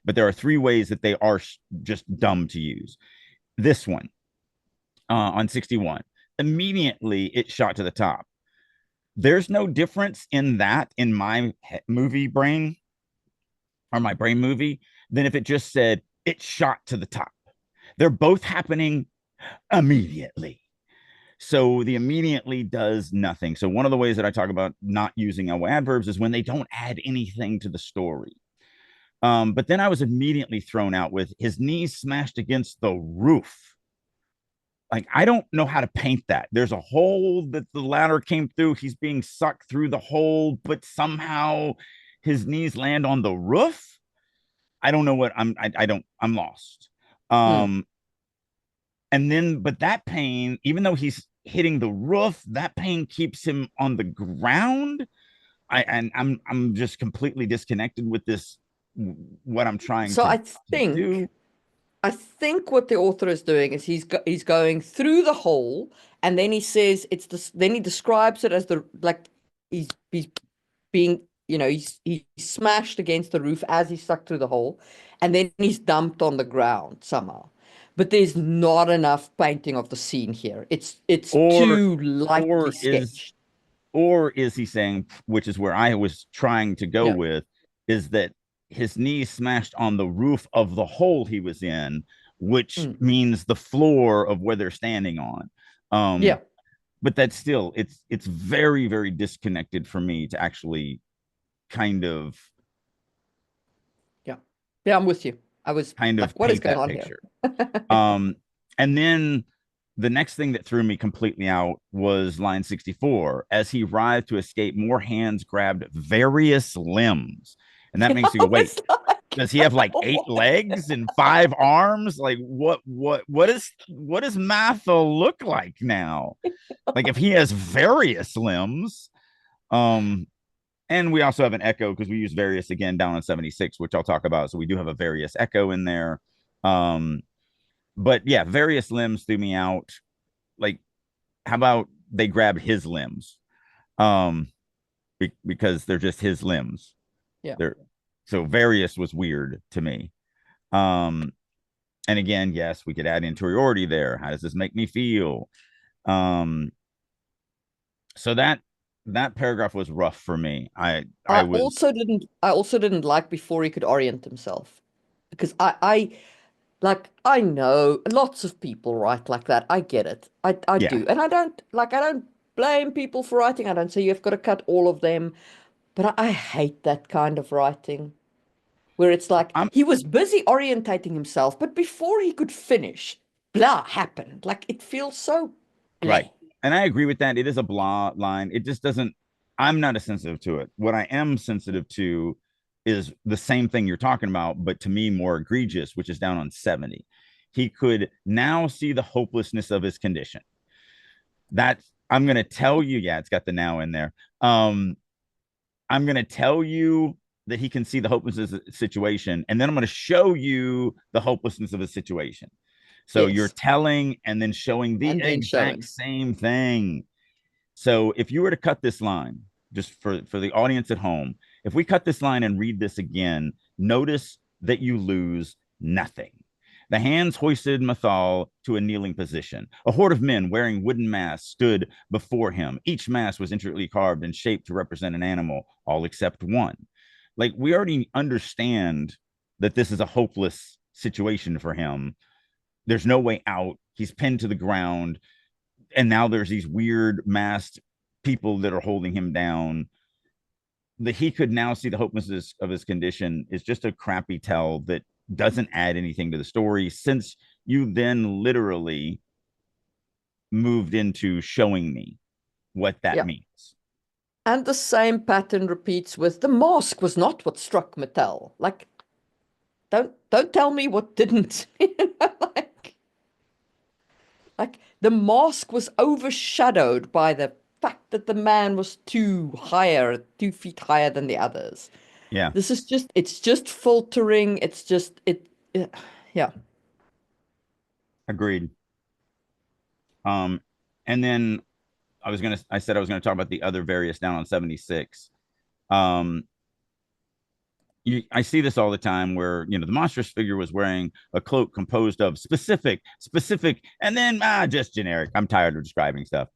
Speaker 2: but there are three ways that they are just dumb to use. This one on 61, immediately it shot to the top. There's no difference in that in my movie brain or my brain movie than if it just said it shot to the top. They're both happening immediately. So the immediately does nothing. So one of the ways that I talk about not using ly adverbs is when they don't add anything to the story. But then I was immediately thrown out with his knees smashed against the roof. Like, I don't know how to paint that. There's a hole that the ladder came through. He's being sucked through the hole, but somehow his knees land on the roof. I don't know what I don't, I'm lost.
Speaker 1: mm.
Speaker 2: Um, and then, but that pain, even though he's hitting the roof, that pain keeps him on the ground. I'm just completely disconnected with this what I'm trying
Speaker 1: So
Speaker 2: to do.
Speaker 1: I think what the author is doing is he's going through the hole, and then he says it's this. Then he describes it as the like he's being, he's smashed against the roof as he's stuck through the hole, and then he's dumped on the ground somehow. But there's not enough painting of the scene here. It's
Speaker 2: or
Speaker 1: too lightly
Speaker 2: or is
Speaker 1: sketched.
Speaker 2: or is he saying, which is where I was trying to go
Speaker 1: Yeah.
Speaker 2: with, is that his knees smashed on the roof of the hole he was in, which
Speaker 1: Mm.
Speaker 2: means the floor of where they're standing on. um
Speaker 1: Yeah.
Speaker 2: but that's still, it's very, very disconnected for me to actually kind of
Speaker 1: Yeah. Yeah, I'm with you. I was
Speaker 2: kind
Speaker 1: like,
Speaker 2: of
Speaker 1: what is
Speaker 2: paint
Speaker 1: going
Speaker 2: that
Speaker 1: on here?
Speaker 2: picture. um and then the next thing that threw me completely out was line 64. As he writhed to escape, more hands grabbed various limbs. And that makes you
Speaker 1: I
Speaker 2: go, wait,
Speaker 1: was like,
Speaker 2: does he have like 8
Speaker 1: what?
Speaker 2: legs and 5 arms? Like what does Matha look like now? Like if he has various limbs. um and we also have an echo because we use various again down on 76, which I'll talk about. So we do have a various echo in there. um but yeah, various limbs threw me out. Like, how about they grab his limbs? um because they're just his limbs.
Speaker 1: Yeah.
Speaker 2: They're So various was weird to me. um and again, yes, we could add interiority there. How does this make me feel? um so that paragraph was rough for me. I was,
Speaker 1: I also didn't like before he could orient himself. Because I know lots of people write like that. I get it. I
Speaker 2: yeah,
Speaker 1: do. And I don't blame people for writing. I don't say you've got to cut all of them. But I hate that kind of writing where it's like
Speaker 2: I'm
Speaker 1: he was busy orientating himself, but before he could finish, blah happened. Like it feels so
Speaker 2: right.
Speaker 1: bleh.
Speaker 2: And I agree with that. It is a blah line. It just doesn't, I'm not as sensitive to it. What I am sensitive to is the same thing you're talking about, but to me more egregious, which is down on 70. He could now see the hopelessness of his condition. That I'm going to tell you, yeah, it's got the now in there. I'm going to tell you that he can see the hopelessness of the situation, and then I'm going to show you the hopelessness of the situation. So you're
Speaker 1: Yes.
Speaker 2: telling and then showing the
Speaker 1: And then
Speaker 2: exact
Speaker 1: showing.
Speaker 2: same thing. So if you were to cut this line, just for the audience at home, if we cut this line and read this again, notice that you lose nothing. The hands hoisted Mathal to a kneeling position. A horde of men wearing wooden masks stood before him. Each mask was intricately carved and shaped to represent an animal, all except one. Like, we already understand that this is a hopeless situation for him. There's no way out. He's pinned to the ground, and now there's these weird masked people that are holding him down. That he could now see the hopelessness of his condition is just a crappy tell that doesn't add anything to the story, since you then literally moved into showing me what that
Speaker 1: Yeah.
Speaker 2: means.
Speaker 1: And the same pattern repeats with the mask was not what struck Mattel. Like, don't tell me what didn't. Like the mask was overshadowed by the fact that the man was 2 feet higher than the others.
Speaker 2: Yeah,
Speaker 1: This is just, it's just filtering. It's just, yeah.
Speaker 2: agreed. And then I said I was gonna talk about the other various down on 76. Um, I see this all the time where, the monstrous figure was wearing a cloak composed of specific, and then just generic. I'm tired of describing stuff.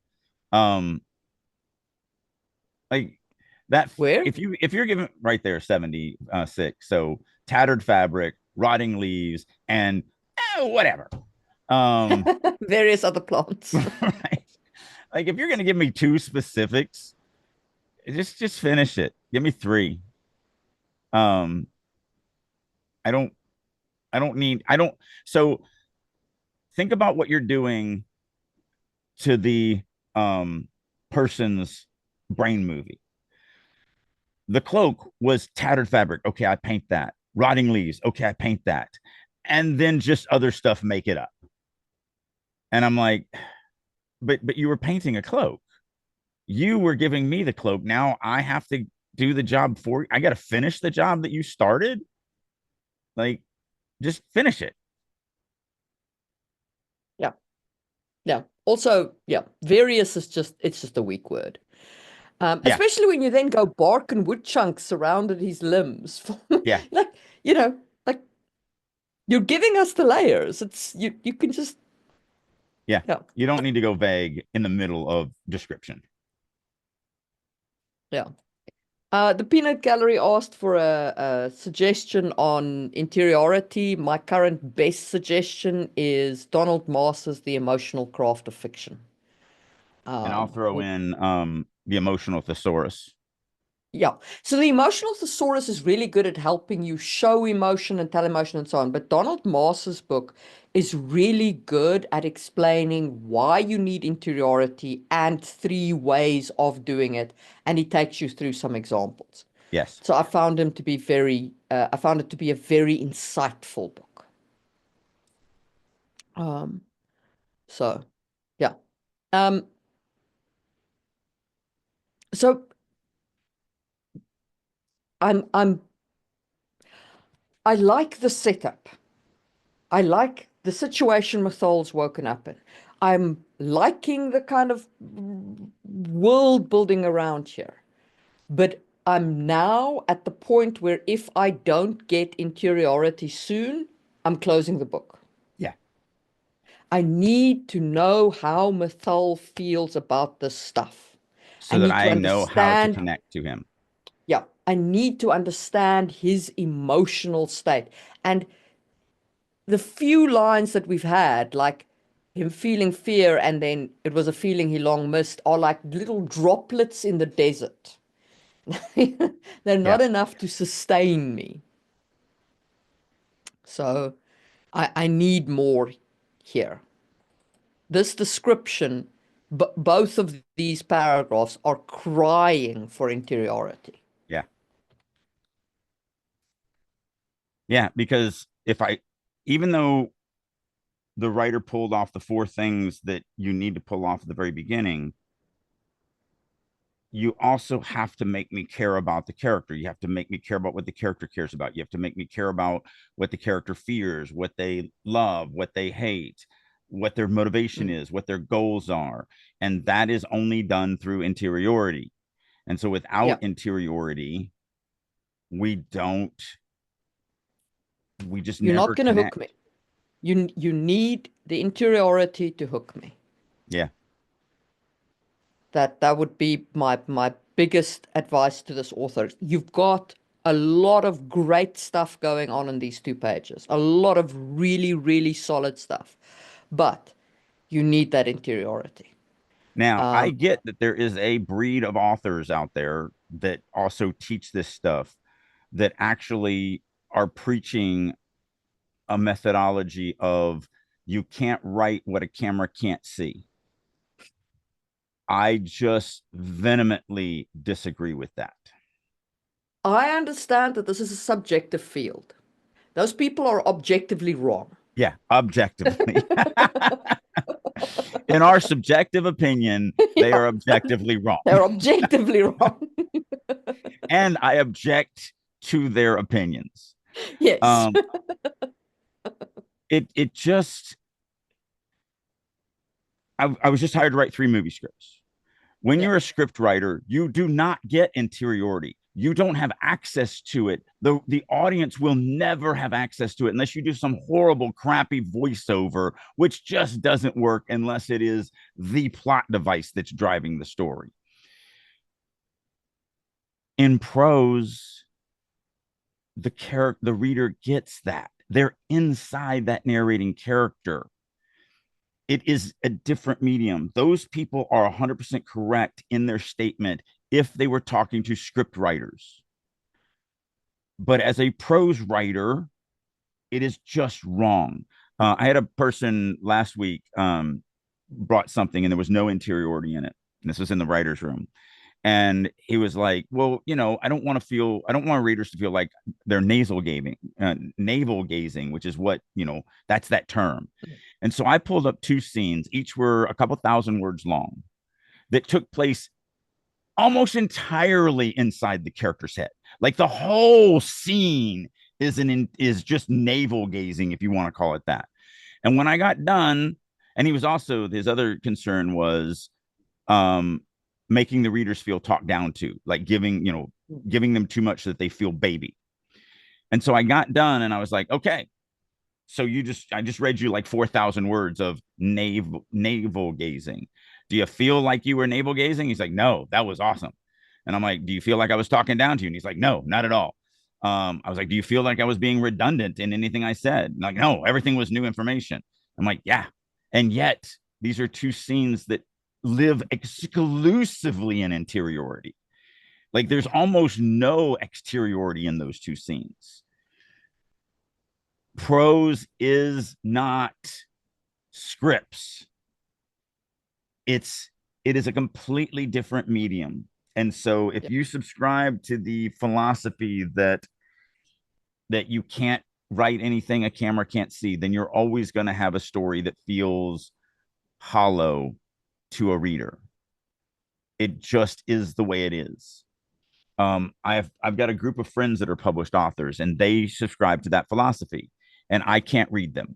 Speaker 2: Um, like that.
Speaker 1: Where?
Speaker 2: If you're given right there 76, so tattered fabric, rotting leaves, and whatever. Um,
Speaker 1: Various other plants.
Speaker 2: right. Like, if you're gonna give me two specifics, just finish it. Give me three. Um, I don't I don't need I don't so think about what you're doing to the um person's brain movie. The cloak was tattered fabric. Okay, I paint that. Rotting leaves. Okay, I paint that. And then just other stuff make it up. And I'm like, but you were painting a cloak. You were giving me the cloak. Now I have to do the job for you. I got to finish the job that you started. Like, just finish it.
Speaker 1: Yeah. Yeah. Also, yeah, various is just it's just a weak word.
Speaker 2: Yeah,
Speaker 1: Especially when you then go bark and wood chunks surrounded his limbs.
Speaker 2: yeah,
Speaker 1: Like, you know, like you're giving us the layers. It's you can just
Speaker 2: yeah.
Speaker 1: yeah,
Speaker 2: You don't need to go vague in the middle of description.
Speaker 1: yeah. The Peanut Gallery asked for a suggestion on interiority. My current best suggestion is Donald Mars's The Emotional Craft of Fiction.
Speaker 2: And I'll throw in the emotional thesaurus.
Speaker 1: Yeah. So the emotional thesaurus is really good at helping you show emotion and tell emotion and so on. But Donald Mars's book is really good at explaining why you need interiority and three ways of doing it. And he takes you through some examples.
Speaker 2: Yes.
Speaker 1: So I found it to be a very insightful book. Um, so yeah. Um, so I'm I like the setup. I like the situation Mathol's woken up in. I'm liking the kind of world building around here. But I'm now at the point where if I don't get interiority soon, I'm closing the book.
Speaker 2: Yeah.
Speaker 1: I need to know how Mathol feels about this stuff. I
Speaker 2: So that
Speaker 1: need to
Speaker 2: I know how to
Speaker 1: understand,
Speaker 2: connect to him.
Speaker 1: yeah, I need to understand his emotional state. And the few lines that we've had, like him feeling fear and then it was a feeling he long missed, are like little droplets in the desert. They're
Speaker 2: Yeah.
Speaker 1: not enough to sustain me. So I need more here. This description, both of these paragraphs are crying for interiority.
Speaker 2: Yeah. Yeah. Because if I, even though the writer pulled off the four things that you need to pull off at the very beginning, you also have to make me care about the character. You have to make me care about what the character cares about. You have to make me care about what the character fears, what they love, what they hate, what their motivation
Speaker 1: Mm.
Speaker 2: is, what their goals are. And that is only done through interiority. And so
Speaker 1: Yeah,
Speaker 2: without interiority, we don't, we just
Speaker 1: you're
Speaker 2: never
Speaker 1: not going to
Speaker 2: connect.
Speaker 1: hook me. You need the interiority to hook me.
Speaker 2: Yeah.
Speaker 1: That would be my biggest advice to this author. You've got a lot of great stuff going on in these 2 pages, a lot of really, really solid stuff, but you need that interiority.
Speaker 2: Now, I
Speaker 1: Um,
Speaker 2: get that there is a breed of authors out there that also teach this stuff that actually are preaching a methodology of you can't write what a camera can't see. I just vehemently disagree with that.
Speaker 1: I understand that this is a subjective field. Those people are objectively wrong.
Speaker 2: Yeah, objectively. In our subjective opinion, they
Speaker 1: Yeah,
Speaker 2: are objectively wrong.
Speaker 1: they're objectively wrong.
Speaker 2: And I object to their opinions.
Speaker 1: Yes.
Speaker 2: Um, it just I was just hired to write 3 movie scripts. When
Speaker 1: Yeah.
Speaker 2: you're a script writer, you do not get interiority. You don't have access to it. The audience will never have access to it unless you do some horrible, crappy voiceover, which just doesn't work unless it is the plot device that's driving the story. In prose, the reader gets that. They're inside that narrating character. It is a different medium. Those people are 100% correct in their statement if they were talking to script writers. But as a prose writer, it is just wrong. I had a person last week brought something and there was no interiority in it. And this was in the writer's room. And he was like, well, I don't want readers to feel like they're navel gazing, which is what, that's that term. And so I pulled up 2 scenes, each were a couple thousand words long, that took place almost entirely inside the character's head. Like the whole scene is just navel gazing, if you want to call it that. And when I got done, and he was also, his other concern was um making the readers feel talked down to, like giving them too much so that they feel baby. And so I got done and I was like, okay, so I just read you like 4,000 words of navel gazing. Do you feel like you were navel gazing? He's like, no, that was awesome. And I'm like, do you feel like I was talking down to you? And he's like, no, not at all. I was like, do you feel like I was being redundant in anything I said? And like, no, everything was new information. I'm like, yeah. And yet these are two scenes that live exclusively in interiority. Like there's almost no exteriority in those two scenes. Prose is not scripts. It is a completely different medium. And so if you subscribe to the philosophy that you can't write anything a camera can't see, then you're always going to have a story that feels hollow to a reader. It just is the way it is. I've got a group of friends that are published authors, and they subscribe to that philosophy, and I can't read them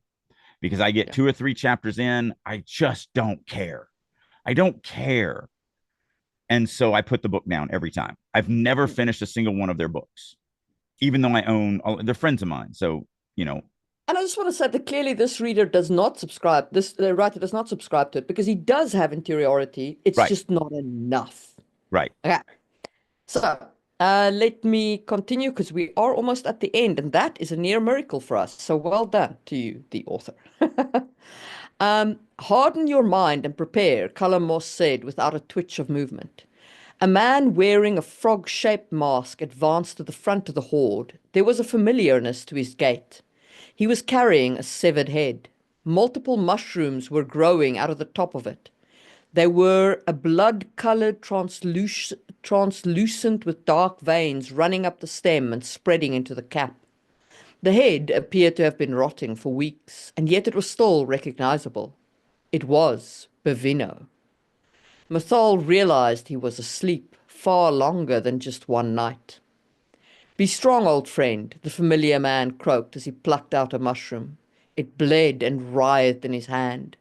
Speaker 2: because I get 2 or 3 chapters in, I just don't care. I don't care. And so I put the book down every time. I've never finished a single one of their books, even though I own they're friends of mine. So, you know.
Speaker 1: And I just want to say that clearly this reader does not subscribe, this the writer does not subscribe to it because he does have interiority. It's
Speaker 2: Right.
Speaker 1: just not enough.
Speaker 2: Right.
Speaker 1: Okay. So let me continue because we are almost at the end, and that is a near miracle for us. So well done to you, the author. Harden your mind and prepare, Calamos said without a twitch of movement. A man wearing a frog-shaped mask advanced to the front of the horde. There was a familiarness to his gait. He was carrying a severed head. Multiple mushrooms were growing out of the top of it. They were a blood-colored translucent with dark veins running up the stem and spreading into the cap. The head appeared to have been rotting for weeks, and yet it was still recognizable. It was Bavino. Mathol realized he was asleep far longer than just one night. Be strong, old friend, the familiar man croaked as he plucked out a mushroom. It bled and writhed in his hand.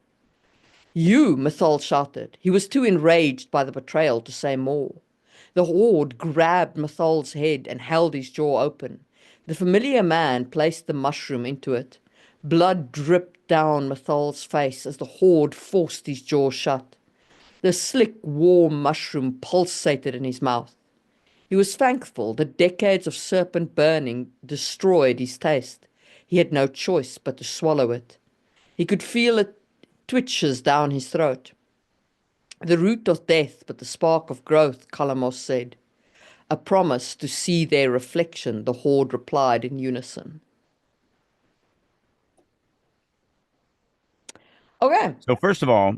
Speaker 1: You, Mathol shouted. He was too enraged by the betrayal to say more. The horde grabbed Mathol's head and held his jaw open. The familiar man placed the mushroom into it. Blood dripped down Mathol's face as the horde forced his jaw shut. The slick, warm mushroom pulsated in his mouth. He was thankful that decades of serpent burning destroyed his taste. He had no choice but to swallow it. He could feel it twitches down his throat. The root of death, but the spark of growth, Calamos said. A promise to see their reflection, the horde replied in unison. Okay.
Speaker 2: So first of all,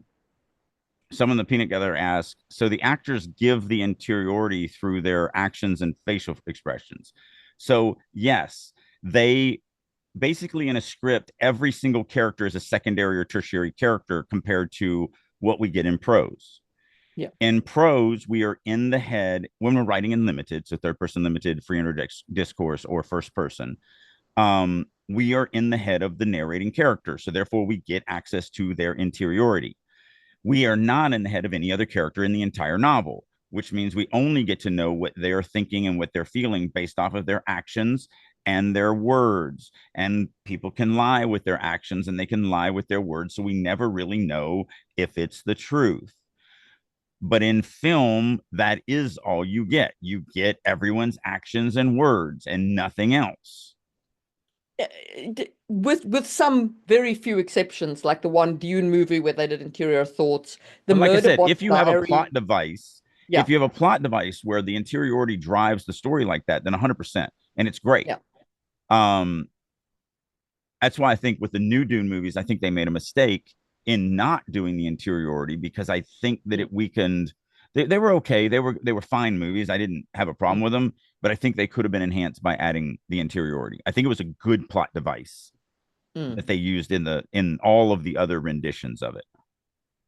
Speaker 2: someone the peanut gallery asked, so the actors give the interiority through their actions and facial expressions. So yes, they basically in a script, every single character is a secondary or tertiary character compared to what we get in prose.
Speaker 1: Yeah.
Speaker 2: In prose, we are in the head when we're writing in limited, so third person limited, free discourse, or first person. We are in the head of the narrating character. So therefore, we get access to their interiority. We are not in the head of any other character in the entire novel, which means we only get to know what they're thinking and what they're feeling based off of their actions and their words. And people can lie with their actions and they can lie with their words. So we never really know if it's the truth. But in film, that is all you get. You get everyone's actions and words and nothing else.
Speaker 1: With some very few exceptions, like the one Dune movie where they did interior thoughts, the
Speaker 2: But like I said,
Speaker 1: Murderbot
Speaker 2: if you have a
Speaker 1: Diary.
Speaker 2: plot device,
Speaker 1: Yeah.
Speaker 2: if you have a plot device where the interiority drives the story like that, then 100%, and it's great.
Speaker 1: Yeah.
Speaker 2: That's why I think with the new Dune movies, I think they made a mistake in not doing the interiority because I think that it weakened. They were okay. They were fine movies. I didn't have a problem with them, but I think they could have been enhanced by adding the interiority. I think it was a good plot device that they used in all of the other renditions of it.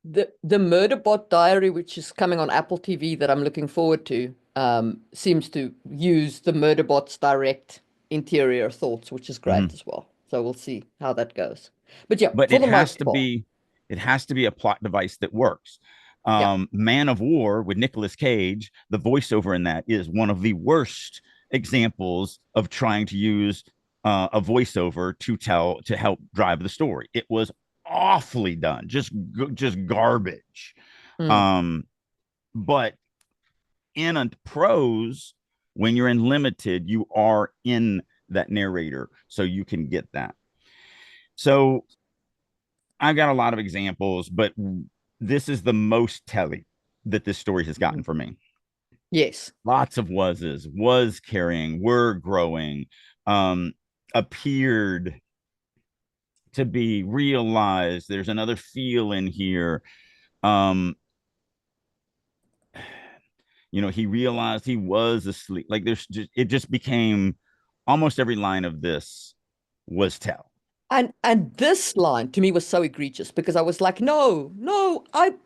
Speaker 1: The Murderbot Diary, which is coming on Apple TV that I'm looking forward to, seems to use the Murderbots direct interior thoughts, which is great
Speaker 2: Mhm.
Speaker 1: as well. So we'll see how that goes. But yeah,
Speaker 2: But
Speaker 1: for the most part,
Speaker 2: it has to be a plot device that works.
Speaker 1: yeah.
Speaker 2: Man of War with Nicolas Cage, the voiceover in that is one of the worst examples of trying to use a voiceover to help drive the story. It was awfully done, just garbage.
Speaker 1: Mm.
Speaker 2: Um, but in a prose, when you're in limited, you are in that narrator, so you can get that. So I've got a lot of examples, but this is the most telly that this story has gotten
Speaker 1: Mhm.
Speaker 2: for me.
Speaker 1: Yes.
Speaker 2: Lots of was carrying, were growing, um, appeared to be realized. There's another feel in here. Um, he realized he was asleep. Like it just became almost every line of this was tell.
Speaker 1: And this line to me was so egregious because I was like, no, no, I've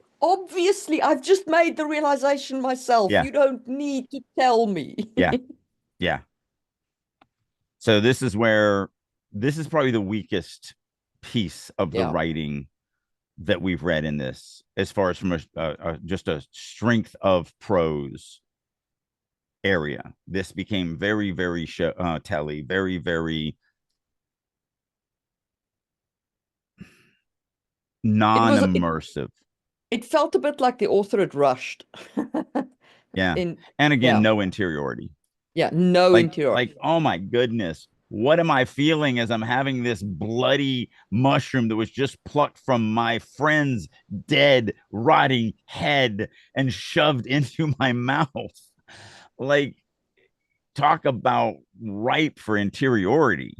Speaker 1: just made the realization myself.
Speaker 2: Yeah,
Speaker 1: You don't need to tell me.
Speaker 2: yeah, yeah. So this is probably the weakest piece of the
Speaker 1: Yeah.
Speaker 2: writing that we've read in this, as far as from just a strength of prose area. This became very, very telly, very, very
Speaker 1: It was
Speaker 2: non-immersive.
Speaker 1: it felt a bit like the author had rushed.
Speaker 2: Yeah,
Speaker 1: In
Speaker 2: and again,
Speaker 1: yeah,
Speaker 2: no interiority.
Speaker 1: yeah, no
Speaker 2: Like,
Speaker 1: interiority.
Speaker 2: oh my goodness, what am I feeling as I'm having this bloody mushroom that was just plucked from my friend's dead, rotting head and shoved into my mouth? Like, talk about ripe for interiority.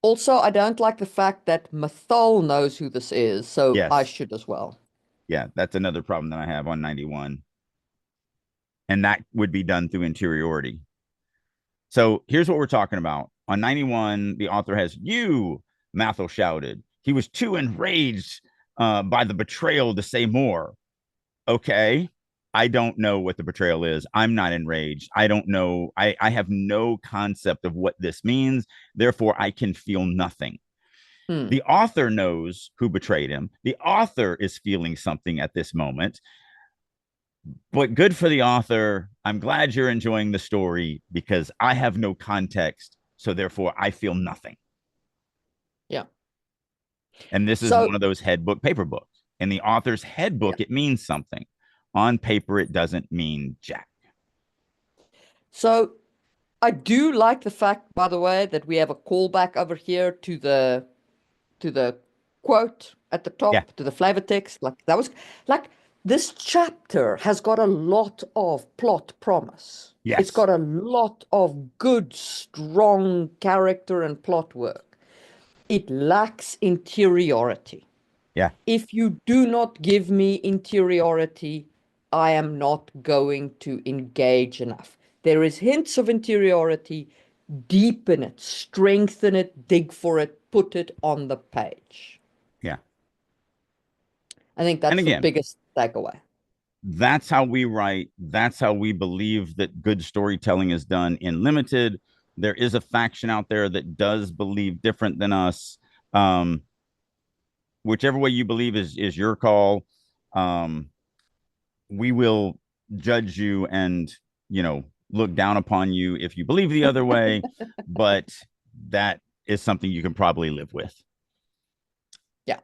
Speaker 1: Also, I don't like the fact that Mathol knows who this is, so I
Speaker 2: Yes.
Speaker 1: should as well.
Speaker 2: Yeah, that's another problem that I have on 91. And that would be done through interiority. So here's what we're talking about. On 91, the author has you, Mathel shouted. He was too enraged by the betrayal to say more. Okay. I don't know what the betrayal is. I'm not enraged. I don't know. I have no concept of what this means. Therefore, I can feel nothing.
Speaker 1: Hmm.
Speaker 2: The author knows who betrayed him. The author is feeling something at this moment. But good for the author. I'm glad you're enjoying the story because I have no context. So therefore, I feel nothing.
Speaker 1: Yeah.
Speaker 2: And this is
Speaker 1: So
Speaker 2: one of those head book paper books. In the author's head
Speaker 1: yeah.
Speaker 2: book, it means something. On paper, it doesn't mean jack.
Speaker 1: So I do like the fact, by the way, that we have a callback over here to the quote at the
Speaker 2: Yeah.
Speaker 1: top, to the flavor text. Like that was like this chapter has got a lot of plot promise. It's
Speaker 2: Yes.
Speaker 1: got a lot of good, strong character and plot work. It lacks interiority.
Speaker 2: Yeah.
Speaker 1: If you do not give me interiority, I am not going to engage enough. There is hints of interiority. Deepen it, strengthen it, dig for it, put it on the page.
Speaker 2: Yeah.
Speaker 1: I think
Speaker 2: And
Speaker 1: that's the
Speaker 2: again,
Speaker 1: biggest takeaway.
Speaker 2: that's how we write. That's how we believe that good storytelling is done in limited. There is a faction out there that does believe different than us. Um, Whichever way you believe is your call. Um, we will judge you and look down upon you if you believe the other way, but that is something you can probably live with.
Speaker 1: Yeah.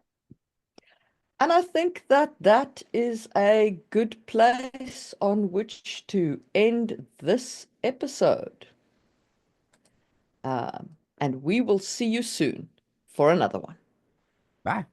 Speaker 1: And I think that that is a good place on which to end this episode. And we will see you soon for another one.
Speaker 2: Bye.